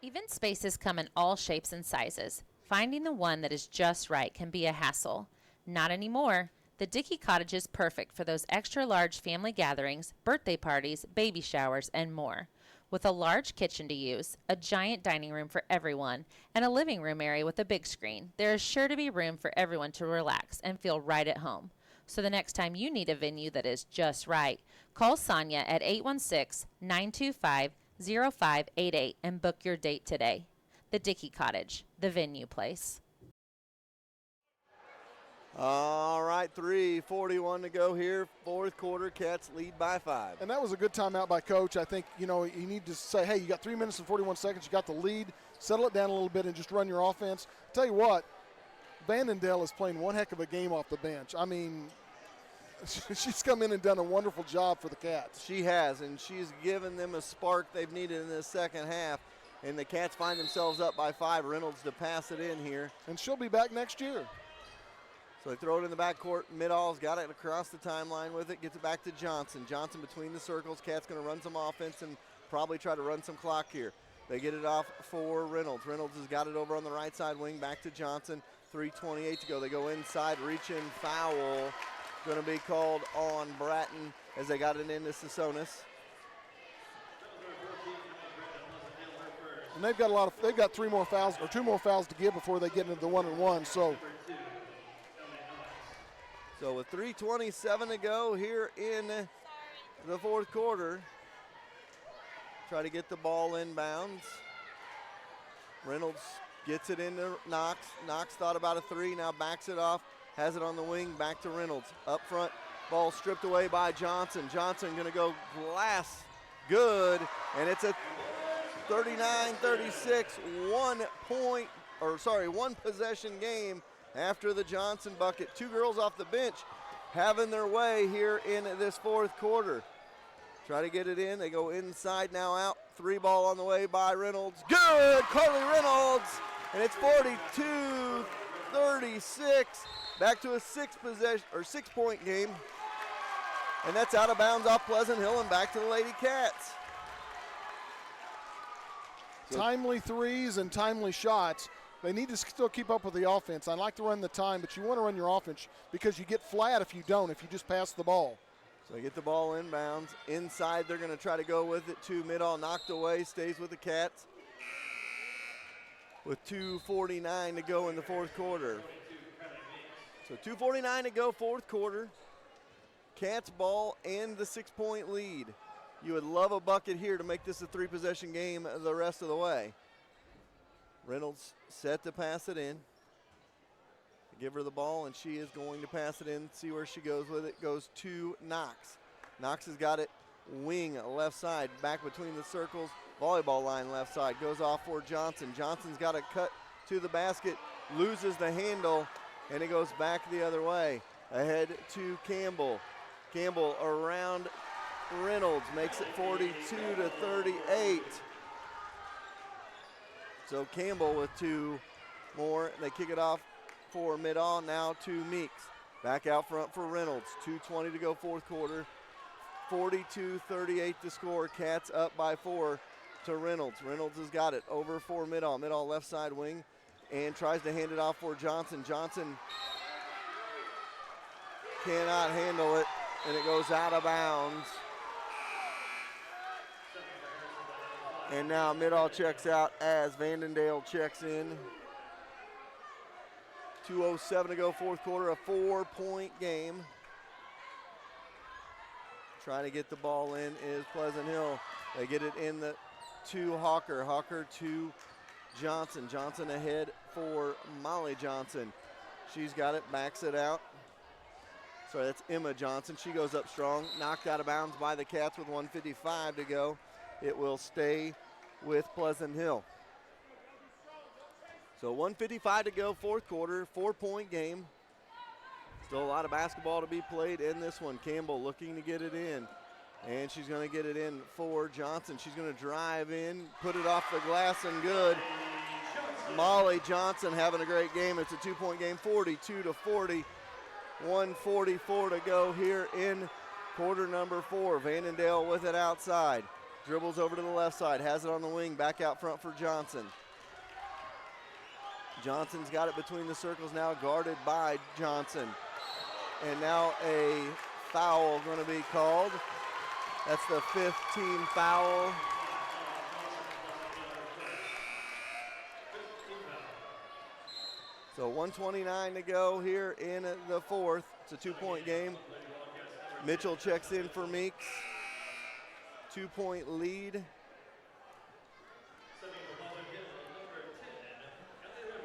Event spaces come in all shapes and sizes. Finding the one that is just right can be a hassle. Not anymore. The Dickey Cottage is perfect for those extra large family gatherings, birthday parties, baby showers, and more. With a large kitchen to use, a giant dining room for everyone, and a living room area with a big screen, there is sure to be room for everyone to relax and feel right at home. So the next time you need a venue that is just right, call Sonia at 816-925-0588 and book your date today. The Dickey Cottage, the venue place. All right, 3:41 to go here, fourth quarter. Cats lead by 5. And that was a good timeout by Coach. I think, you need to say, hey, you got 3 minutes and 41 seconds. You got the lead. Settle it down a little bit and just run your offense. Tell you what, Vandendale is playing one heck of a game off the bench. I mean, she's come in and done a wonderful job for the Cats. She has, and she's given them a spark they've needed in this second half. And the Cats find themselves up by 5. Reynolds to pass it in here. And she'll be back next year. So they throw it in the backcourt. Midall's got it across the timeline with it. Gets it back to Johnson. Johnson between the circles. Cat's going to run some offense and probably try to run some clock here. They get it off for Reynolds. Reynolds has got it over on the right side wing. Back to Johnson. 3:28 to go. They go inside. Reach in foul. Going to be called on Bratton as they got it into Sassonis. And they've got 3 more fouls or 2 more fouls to give before they get into the 1-and-1. So with 3:27 to go here in the fourth quarter, try to get the ball inbounds. Reynolds gets it into Knox. Knox thought about a 3, now backs it off, has it on the wing, back to Reynolds. Up front, ball stripped away by Johnson. Johnson gonna go glass, good, and it's a 39-36, 1 possession game. After the Johnson bucket, 2 girls off the bench having their way here in this fourth quarter. Try to get it in. They go inside, now out. 3 ball on the way by Reynolds. Good, Carly Reynolds. And it's 42-36. Back to a 6-point game. And that's out of bounds off Pleasant Hill and back to the Lady Cats. Timely threes and timely shots. They need to still keep up with the offense. I like to run the time, but you want to run your offense because you get flat if you don't, if you just pass the ball. So they get the ball inbounds. Inside, they're going to try to go with it to Midall. Knocked away, stays with the Cats. With 2:49 to go in the fourth quarter. So 2:49 to go, fourth quarter. Cats ball and the 6-point lead. You would love a bucket here to make this a 3-possession game the rest of the way. Reynolds set to pass it in. Give her the ball, and she is going to pass it in. See where she goes with it. Goes to Knox. Knox has got it wing left side, back between the circles. Volleyball line left side. Goes off for Johnson. Johnson's got a cut to the basket. Loses the handle, and it goes back the other way. Ahead to Campbell. Campbell around Reynolds. Makes it 42-38. So Campbell with 2 more. They kick it off for Midall, now to Meeks. Back out front for Reynolds. 2:20 to go, fourth quarter. 42-38 to score. Cats up by 4 to Reynolds. Reynolds has got it over for Midall. Midall left side wing and tries to hand it off for Johnson. Johnson cannot handle it, and it goes out of bounds. And now Midall checks out as Vandendale checks in. 2:07 to go, fourth quarter, a 4-point game. Trying to get the ball in is Pleasant Hill. They get it in to Hawker. Hawker to Johnson. Johnson ahead for Molly Johnson. She's got it, backs it out. Sorry, that's Emma Johnson. She goes up strong, knocked out of bounds by the Cats with 1:55 to go. It will stay with Pleasant Hill. So 1:55 to go, fourth quarter, 4-point game. Still a lot of basketball to be played in this one. Campbell looking to get it in, and she's going to get it in for Johnson. She's going to drive in, put it off the glass, and good. Molly Johnson having a great game. It's a 2-point game, 42-40. 1:44 to go here in quarter number 4. Vandendale with it outside. Dribbles over to the left side, has it on the wing, back out front for Johnson. Johnson's got it between the circles now, guarded by Johnson. And now a foul going to be called. That's the 5th team foul. So 1:29 to go here in the 4th. It's a 2-point game. Mitchell checks in for Meeks. 2-point lead.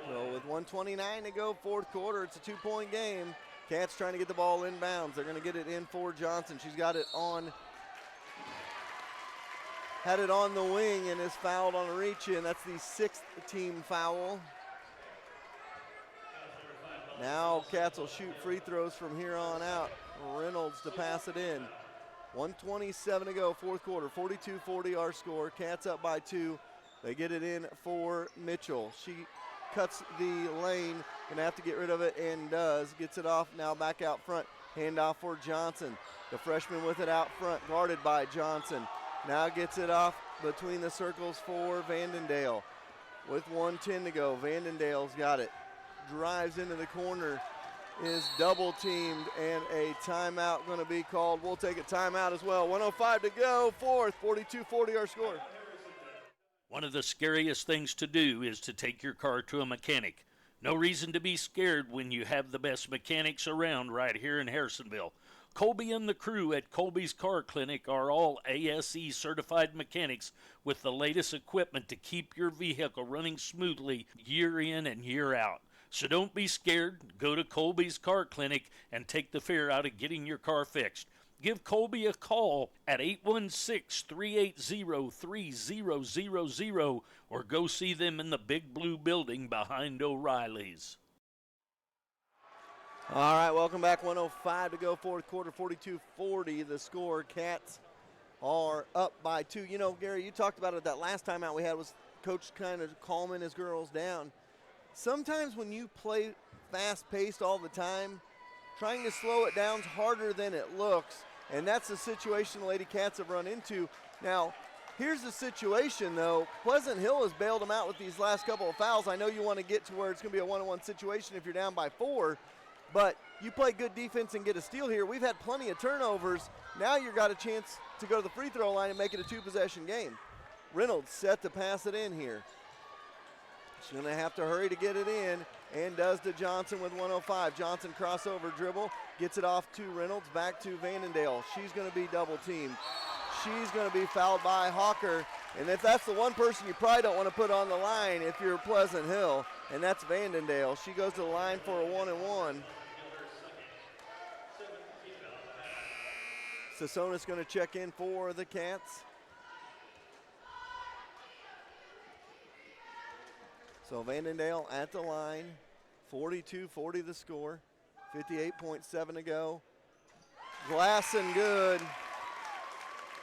So with 1:29 to go, fourth quarter, it's a 2-point game. Cats trying to get the ball inbounds. They're going to get it in for Johnson. She's got it on, had it on the wing and is fouled on a reach in. That's the 6th team foul. Now Cats will shoot free throws from here on out. Reynolds to pass it in. 1:27 to go, fourth quarter, 42-40 our score. Cats up by 2. They get it in for Mitchell. She cuts the lane, gonna have to get rid of it and does. Gets it off now back out front. Handoff for Johnson. The freshman with it out front, guarded by Johnson. Now gets it off between the circles for Vandendale. With 1:10 to go, Vandendale's got it. Drives into the corner, is double teamed, and a timeout going to be called. We'll take a timeout as well. 1:05 to go, fourth, 42-40 our score. One of the scariest things to do is to take your car to a mechanic. No reason to be scared when you have the best mechanics around right here in Harrisonville. Colby and the crew at Colby's Car Clinic are all ASE certified mechanics with the latest equipment to keep your vehicle running smoothly year in and year out. So don't be scared. Go to Colby's Car Clinic and take the fear out of getting your car fixed. Give Colby a call at 816-380-3000 or go see them in the big blue building behind O'Reilly's. All right, welcome back. 1:05 to go, fourth quarter, 42-40 the score. Cats are up by 2. You know, Gary, you talked about it. That last timeout we had was Coach kind of calming his girls down. Sometimes when you play fast-paced all the time, trying to slow it down is harder than it looks, and that's the situation the Lady Cats have run into. Now, here's the situation, though. Pleasant Hill has bailed them out with these last couple of fouls. I know you want to get to where it's going to be a 1-on-1 situation if you're down by 4, but you play good defense and get a steal here. We've had plenty of turnovers. Now you've got a chance to go to the free throw line and make it a 2-possession game. Reynolds set to pass it in here. She's going to have to hurry to get it in, and does to Johnson with 1:05. Johnson crossover dribble, gets it off to Reynolds, back to Vandendale. She's going to be double teamed. She's going to be fouled by Hawker, and if that's the one person you probably don't want to put on the line if you're Pleasant Hill, and that's Vandendale. She goes to the line for a 1-and-1. Sasonis going to check in for the Cats. So Vandendale at the line, 42-40 the score, 58.7 to go. Glass and good,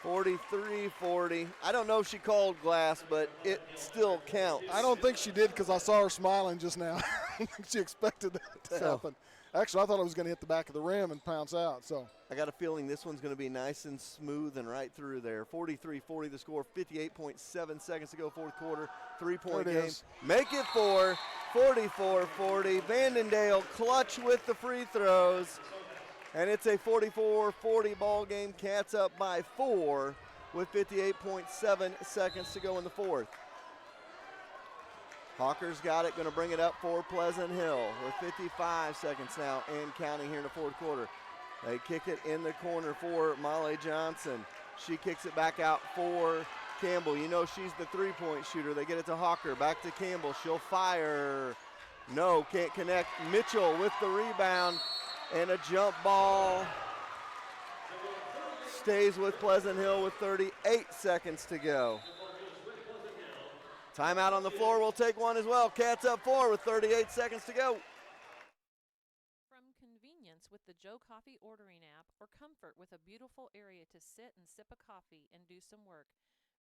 43-40. I don't know if she called glass, but it still counts. I don't think she did because I saw her smiling just now. I don't think she expected that to happen. Actually, I thought it was going to hit the back of the rim and pounce out. So I got a feeling this one's going to be nice and smooth and right through there. 43-40 the score, 58.7 seconds to go, fourth quarter, 3-point game. Make it 4, 44-40. Vandendale clutch with the free throws. And it's a 44-40 ball game. Cats up by 4 with 58.7 seconds to go in the fourth. Hawker's got it, going to bring it up for Pleasant Hill with 55 seconds now and counting here in the fourth quarter. They kick it in the corner for Molly Johnson. She kicks it back out for Campbell. You know she's the three-point shooter. They get it to Hawker, back to Campbell. She'll fire. No, can't connect. Mitchell with the rebound. And a jump ball stays with Pleasant Hill with 38 seconds to go. Timeout on the floor. We'll take one as well. Cats up 4 with 38 seconds to go. From convenience with the Joe Coffee ordering app or comfort with a beautiful area to sit and sip a coffee and do some work,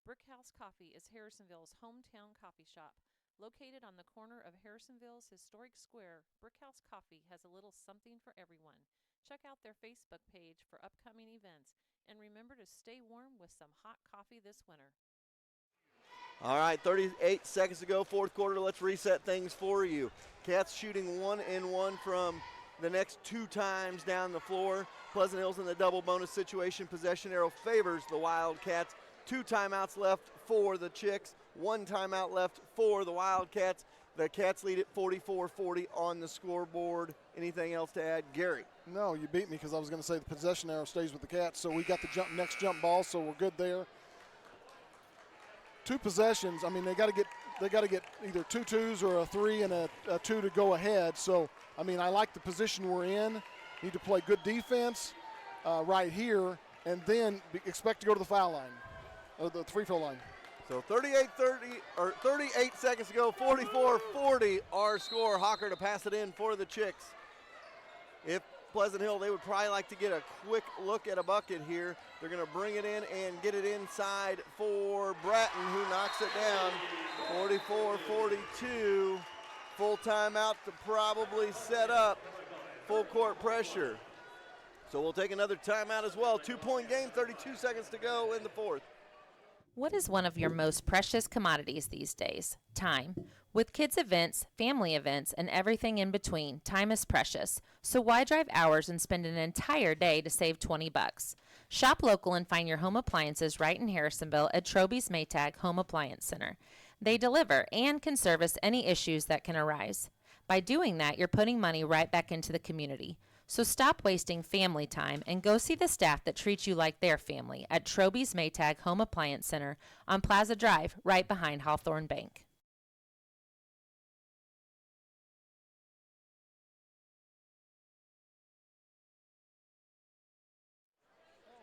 Brickhouse Coffee is Harrisonville's hometown coffee shop. Located on the corner of Harrisonville's historic square, Brickhouse Coffee has a little something for everyone. Check out their Facebook page for upcoming events, and remember to stay warm with some hot coffee this winter. All right, 38 seconds to go, fourth quarter. Let's reset things for you. Cats shooting 1 and 1 from the next 2 times down the floor. Pleasant Hill's in the double bonus situation. Possession arrow favors the Wildcats. 2 timeouts left for the Chicks. 1 timeout left for the Wildcats. The Cats lead at 44-40 on the scoreboard. Anything else to add, Gary? No, you beat me because I was going to say the possession arrow stays with the Cats. So we got the next jump ball, so we're good there. 2 possessions. I mean, they got to get either 2 twos or a 3 and a 2 to go ahead. So I mean, I like the position we're in. Need to play good defense right here, and then expect to go to the foul line, or the free throw line. So 38 seconds to go, 44-40 our score. Hawker to pass it in for the Chicks. If Pleasant Hill, they would probably like to get a quick look at a bucket here. They're going to bring it in and get it inside for Bratton, who knocks it down. 44-42. Full timeout to probably set up full court pressure. So we'll take another timeout as well. 2-point game, 32 seconds to go in the fourth. What is one of your most precious commodities these days? Time. With kids' events, family events, and everything in between, time is precious. So why drive hours and spend an entire day to save $20? Shop local and find your home appliances right in Harrisonville at Troby's Maytag Home Appliance Center. They deliver and can service any issues that can arise. By doing that, you're putting money right back into the community. So stop wasting family time and go see the staff that treats you like their family at Troby's Maytag Home Appliance Center on Plaza Drive, right behind Hawthorne Bank.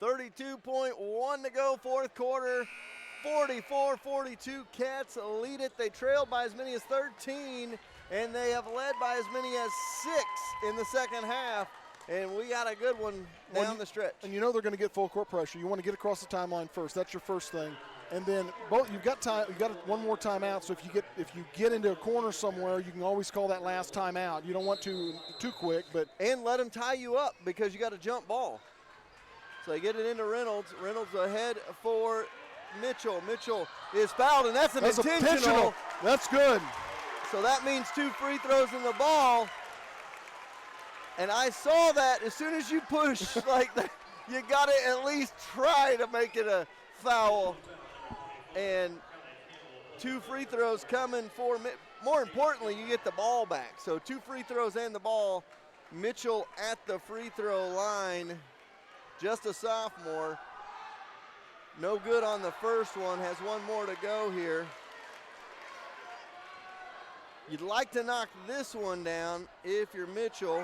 .1 to go, fourth quarter. 44-42, Cats lead it. They trailed by as many as 13, and they have led by as many as 6 in the second half. And we got a good one down the stretch. And you know they're going to get full court pressure. You want to get across the timeline first. That's your first thing. And then you've got time. You've got one more timeout. So if you get into a corner somewhere, you can always call that last timeout. You don't want to too quick, but let them tie you up because you got a jump ball. So they get it into Reynolds. Reynolds ahead for Mitchell. Mitchell is fouled, and that's intentional. That's good. So that means 2 free throws in the ball. And I saw that as soon as you push like that, you got to at least try to make it a foul. And 2 free throws coming for, more importantly, you get the ball back. So 2 free throws and the ball. Mitchell at the free throw line, just a sophomore. No good on the first one, has 1 more to go here. You'd like to knock this one down if you're Mitchell.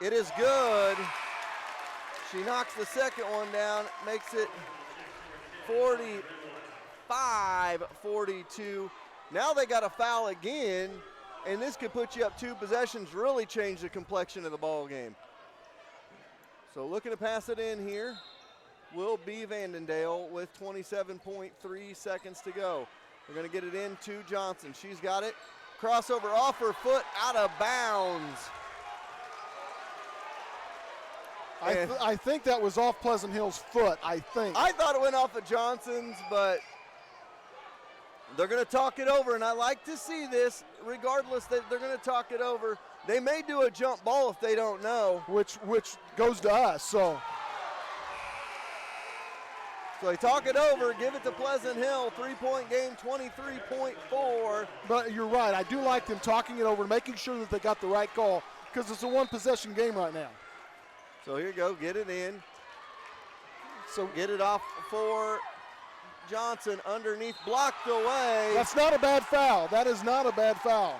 It is good. She knocks the second one down, makes it 45-42. Now they got a foul again, and this could put you up 2 possessions, really change the complexion of the ball game. So looking to pass it in here will be Vandendale with 27.3 seconds to go. They're going to get it into Johnson. She's got it. Crossover off her foot, out of bounds. I think that was off Pleasant Hill's foot, I think. I thought it went off of Johnson's, but they're going to talk it over, and I like to see this. Regardless, they're going to talk it over. They may do a jump ball if they don't know. Which goes to us, so they talk it over, give it to Pleasant Hill. 3-point game, 23.4. But you're right. I do like them talking it over, making sure that they got the right call, because it's a 1-possession game right now. So here you go, get it in. So get it off for Johnson underneath, blocked away. That's not a bad foul. That is not a bad foul.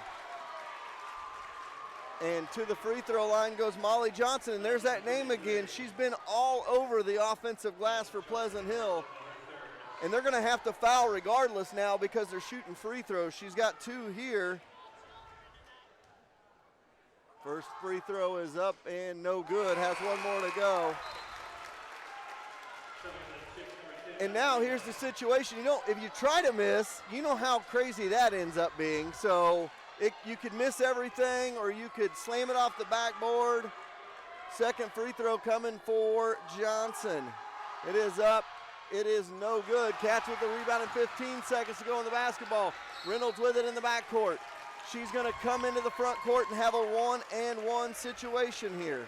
And to the free throw line goes Molly Johnson, and there's that name again. She's been all over the offensive glass for Pleasant Hill. And they're going to have to foul regardless now because they're shooting free throws. She's got 2 here. First free throw is up and no good. Has 1 more to go. And now here's the situation. You know, if you try to miss, you know how crazy that ends up being. So you could miss everything or you could slam it off the backboard. Second free throw coming for Johnson. It is up. It is no good. Cats with the rebound and 15 seconds to go in the basketball. Reynolds with it in the backcourt. She's going to come into the front court and have a 1-and-1 situation here.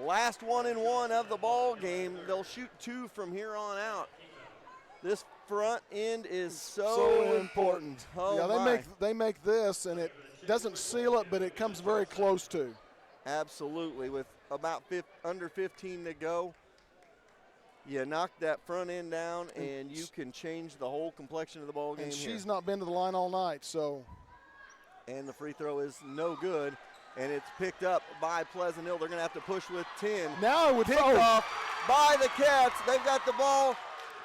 Last 1-and-1 of the ball game. They'll shoot 2 from here on out. This front end is so important. Oh yeah, they make this, and it doesn't seal it, but it comes very close to. Absolutely. With about under 15 to go, you knock that front end down, and you can change the whole complexion of the ball game. And she's not been to the line all night, so. And the free throw is no good, and it's picked up by Pleasant Hill. They're going to have to push with 10. Now it would pick off by the Cats. They've got the ball,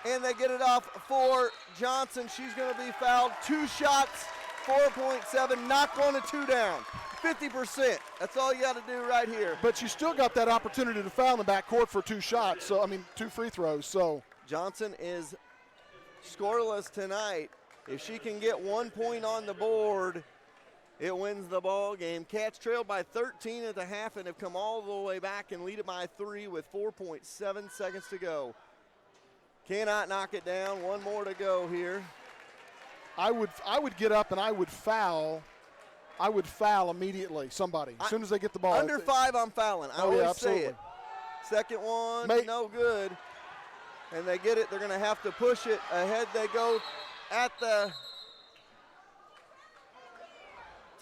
and they get it off for Johnson. She's going to be fouled. 2 shots, 4.7, not going to 2 down. 50%. That's all you got to do right here. But you still got that opportunity to foul in the backcourt for 2 shots. So, 2 free throws. So Johnson is scoreless tonight. If she can get 1 point on the board, it wins the ball game. Cats trailed by 13 at the half and have come all the way back and lead it by 3 with 4.7 seconds to go. Cannot knock it down. 1 more to go here. I would get up and I would foul. I would foul immediately, somebody, as soon as they get the ball. Under 5, I'm fouling. I always say it. Second one, no good. And they get it. They're going to have to push it. Ahead they go at the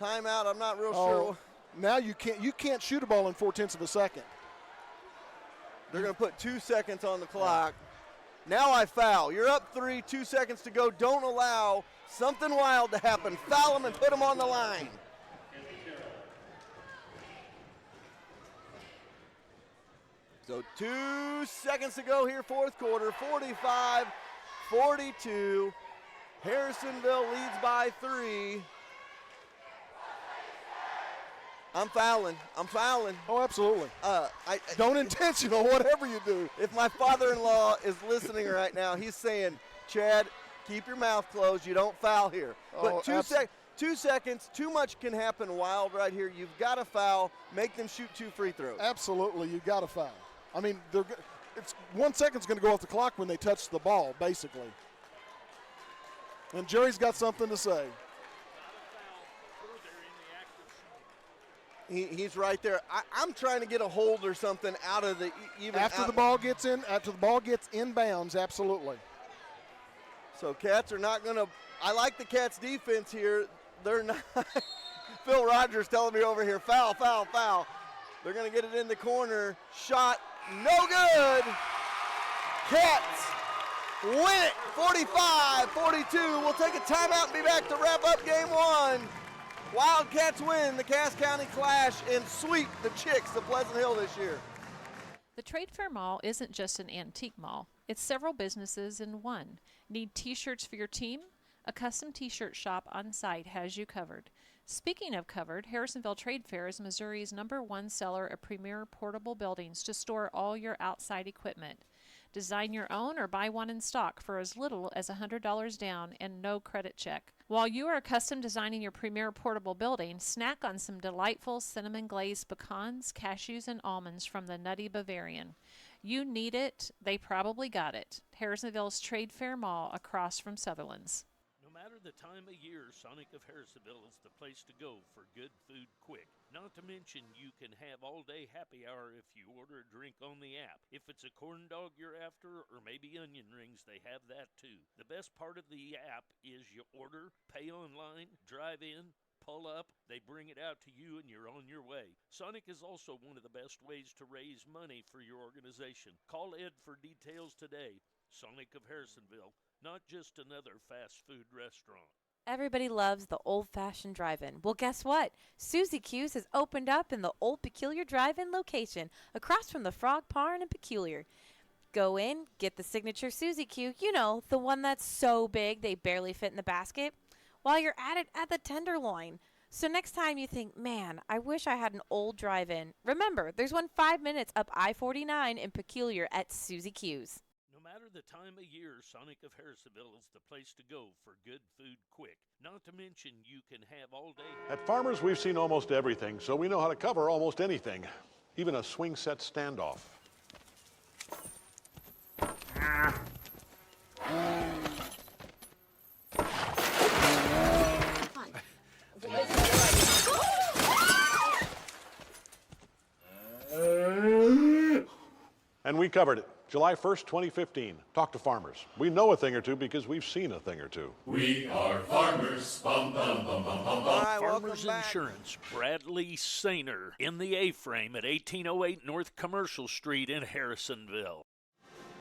timeout. I'm not real sure. Now you can't shoot a ball in 4/10 of a second. They're going to put 2 seconds on the clock. Now I foul. You're up 3, 2 seconds to go. Don't allow something wild to happen. Foul them and put them on the line. So 2 seconds to go here, 4th quarter, 45-42. Harrisonville leads by 3. I'm fouling. Oh, absolutely. Don't intentional, whatever you do. If my father-in-law is listening right now, he's saying, Chad, keep your mouth closed. You don't foul here. But 2 seconds, too much can happen wild right here. You've got to foul, make them shoot 2 free throws. Absolutely, you've got to foul. It's 1 second's going to go off the clock when they touch the ball, basically. And Jerry's got something to say. He's right there. I'm trying to get a hold or something out of the after the ball gets inbounds, absolutely. So Cats are not going to. I like the Cats defense here. They're not. Phil Rogers telling me over here, foul. They're going to get it in the corner. Shot, no good. Cats win it, 45-42. We'll take a timeout and be back to wrap up game 1. Wildcats win the Cass County Clash and sweep the Chicks of Pleasant Hill this year. The Trade Fair Mall isn't just an antique mall. It's several businesses in one. Need T-shirts for your team? A custom T-shirt shop on site has you covered. Speaking of covered, Harrisonville Trade Fair is Missouri's #1 seller of premier portable buildings to store all your outside equipment. Design your own or buy one in stock for as little as $100 down and no credit check. While you are custom designing your premier portable building, snack on some delightful cinnamon glazed pecans, cashews, and almonds from the Nutty Bavarian. You need it, they probably got it. Harrisonville's Trade Fair Mall across from Sutherland's. No matter the time of year, Sonic of Harrisonville is the place to go for good food quick. Not to mention you can have all-day happy hour if you order a drink on the app. If it's a corn dog you're after or maybe onion rings, they have that too. The best part of the app is you order, pay online, drive in, pull up, they bring it out to you and you're on your way. Sonic is also one of the best ways to raise money for your organization. Call Ed for details today. Sonic of Harrisonville, not just another fast food restaurant. Everybody loves the old-fashioned drive-in. Well, guess what? Susie Q's has opened up in the Old Peculiar Drive-In location, across from the Frog Barn in Peculiar. Go in, get the signature Susie Q, you know, the one that's so big they barely fit in the basket. While you're at it, at the Tenderloin. So next time you think, man, I wish I had an old drive-in, remember, there's one 5 minutes up I-49 in Peculiar at Susie Q's. No matter the time of year, Sonic of Harrisonville is the place to go for good food quick. Not to mention you can have all day. At Farmers, we've seen almost everything, so we know how to cover almost anything, even a swing set standoff. And we covered it. July 1st, 2015. Talk to Farmers. We know a thing or two because we've seen a thing or two. We are Farmers. Bum, bum, bum, bum, bum, bum. Right, Farmers Insurance, Bradley Sainer, in the A-frame at 1808 North Commercial Street in Harrisonville.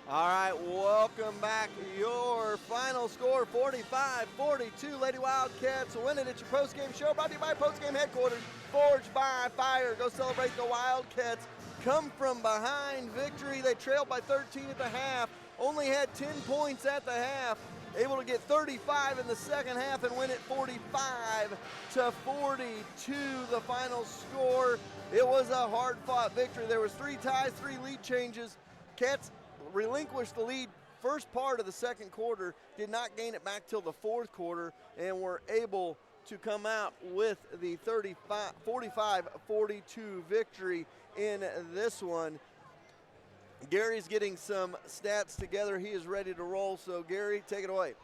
All right, welcome back. Your final score, 45-42. Lady Wildcats win it at your postgame show, brought to you by Postgame Headquarters, Forged by Fire. Go celebrate the Wildcats. Come from behind victory. They trailed by 13 at the half, only had 10 points at the half, able to get 35 in the second half and win it 45-42, the final score. It was a hard-fought victory. There was 3 ties, 3 lead changes. Cats relinquished the lead first part of the second quarter, did not gain it back till the fourth quarter, and were able to come out with the 45-42 victory in this one. Gary's getting some stats together. He is ready to roll. So, Gary, take it away.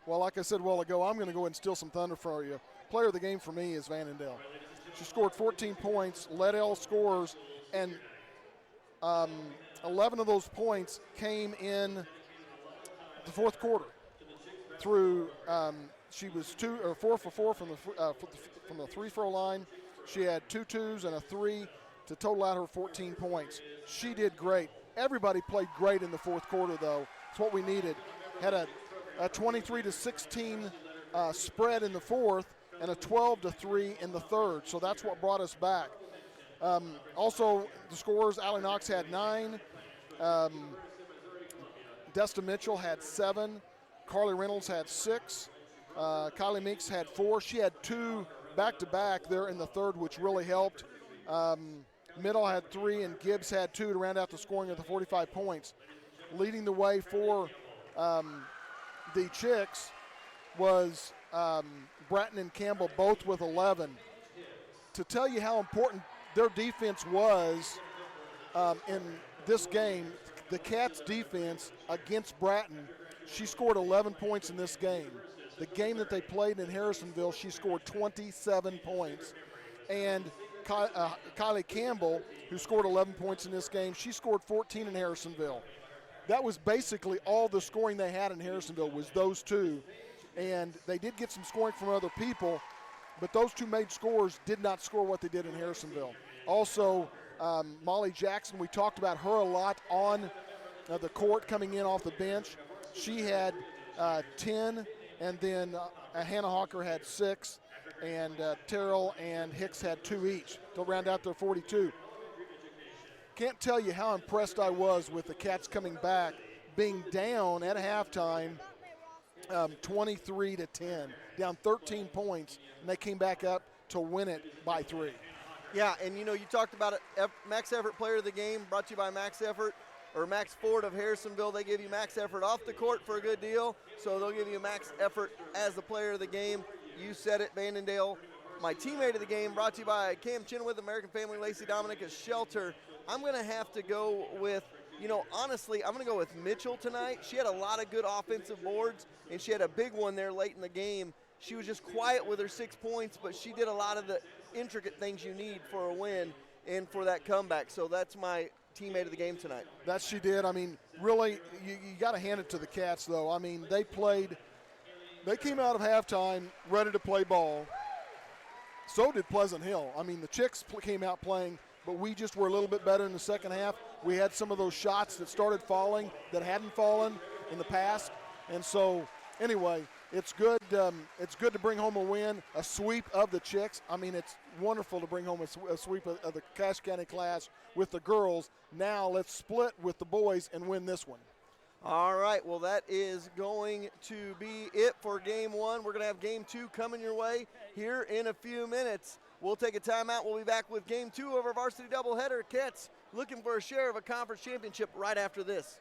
Well, like I said a while ago, I'm going to go ahead and steal some thunder for you. Player of the game for me is Vannondale. She scored 14 points, led all scorers, and 11 of those points came in the fourth quarter. Through she was 4 for 4 from the free throw line. She had 2 twos and a 3 to total out her 14 points. She did great. Everybody played great in the fourth quarter, though. It's what we needed. Had a 23-16 spread in the fourth and a 12-3 in the third. So that's what brought us back. Also, the scorers, Allie Knox had 9. Desta Mitchell had 7. Carly Reynolds had 6. Kylie Meeks had 4. She had 2 back-to-back there in the third, which really helped. Middle had 3, and Gibbs had 2 to round out the scoring of the 45 points. Leading the way for the Chicks was Bratton and Campbell, both with 11. To tell you how important their defense was in this game, the Cats' defense against Bratton, she scored 11 points in this game. The game that they played in Harrisonville, she scored 27 points. And Kylie Campbell, who scored 11 points in this game, she scored 14 in Harrisonville. That was basically all the scoring they had in Harrisonville was those two. And they did get some scoring from other people, but those 2 made scores did not score what they did in Harrisonville. Also, Molly Jackson, we talked about her a lot on the court coming in off the bench. She had 10, and then Hannah Hawker had 6. And Terrell and Hicks had 2 each to round out their 42. Can't tell you how impressed I was with the Cats coming back, being down at halftime 23-10, down 13 points, and they came back up to win it by 3. Yeah, and you talked about it. Max Effort Player of the Game, brought to you by Max Effort, or Max Ford of Harrisonville. They give you Max Effort off the court for a good deal, so they'll give you Max Effort as the player of the game. You said it, Vannondale. My teammate of the game, brought to you by Cam Chenoweth, American Family, Lacey Dominica Shelter. I'm going to have to go with, honestly, I'm going to go with Mitchell tonight. She had a lot of good offensive boards, and she had a big one there late in the game. She was just quiet with her 6 points, but she did a lot of the intricate things you need for a win and for that comeback. So that's my teammate of the game tonight. That she did. I mean, really, you got to hand it to the Cats, though. I mean, they came out of halftime ready to play ball. So did Pleasant Hill. I mean, the Chicks came out playing, but we just were a little bit better in the second half. We had some of those shots that started falling that hadn't fallen in the past. And so anyway, it's good. It's good to bring home a win, a sweep of the chicks. I mean, it's wonderful to bring home a sweep of the Cache County class with the girls. Now let's split with the boys and win this one. All right, well, that is going to be it for game one. We're going to have game two coming your way here in a few minutes. We'll take a timeout. We'll be back with game two of our varsity doubleheader. Cats looking for a share of a conference championship right after this.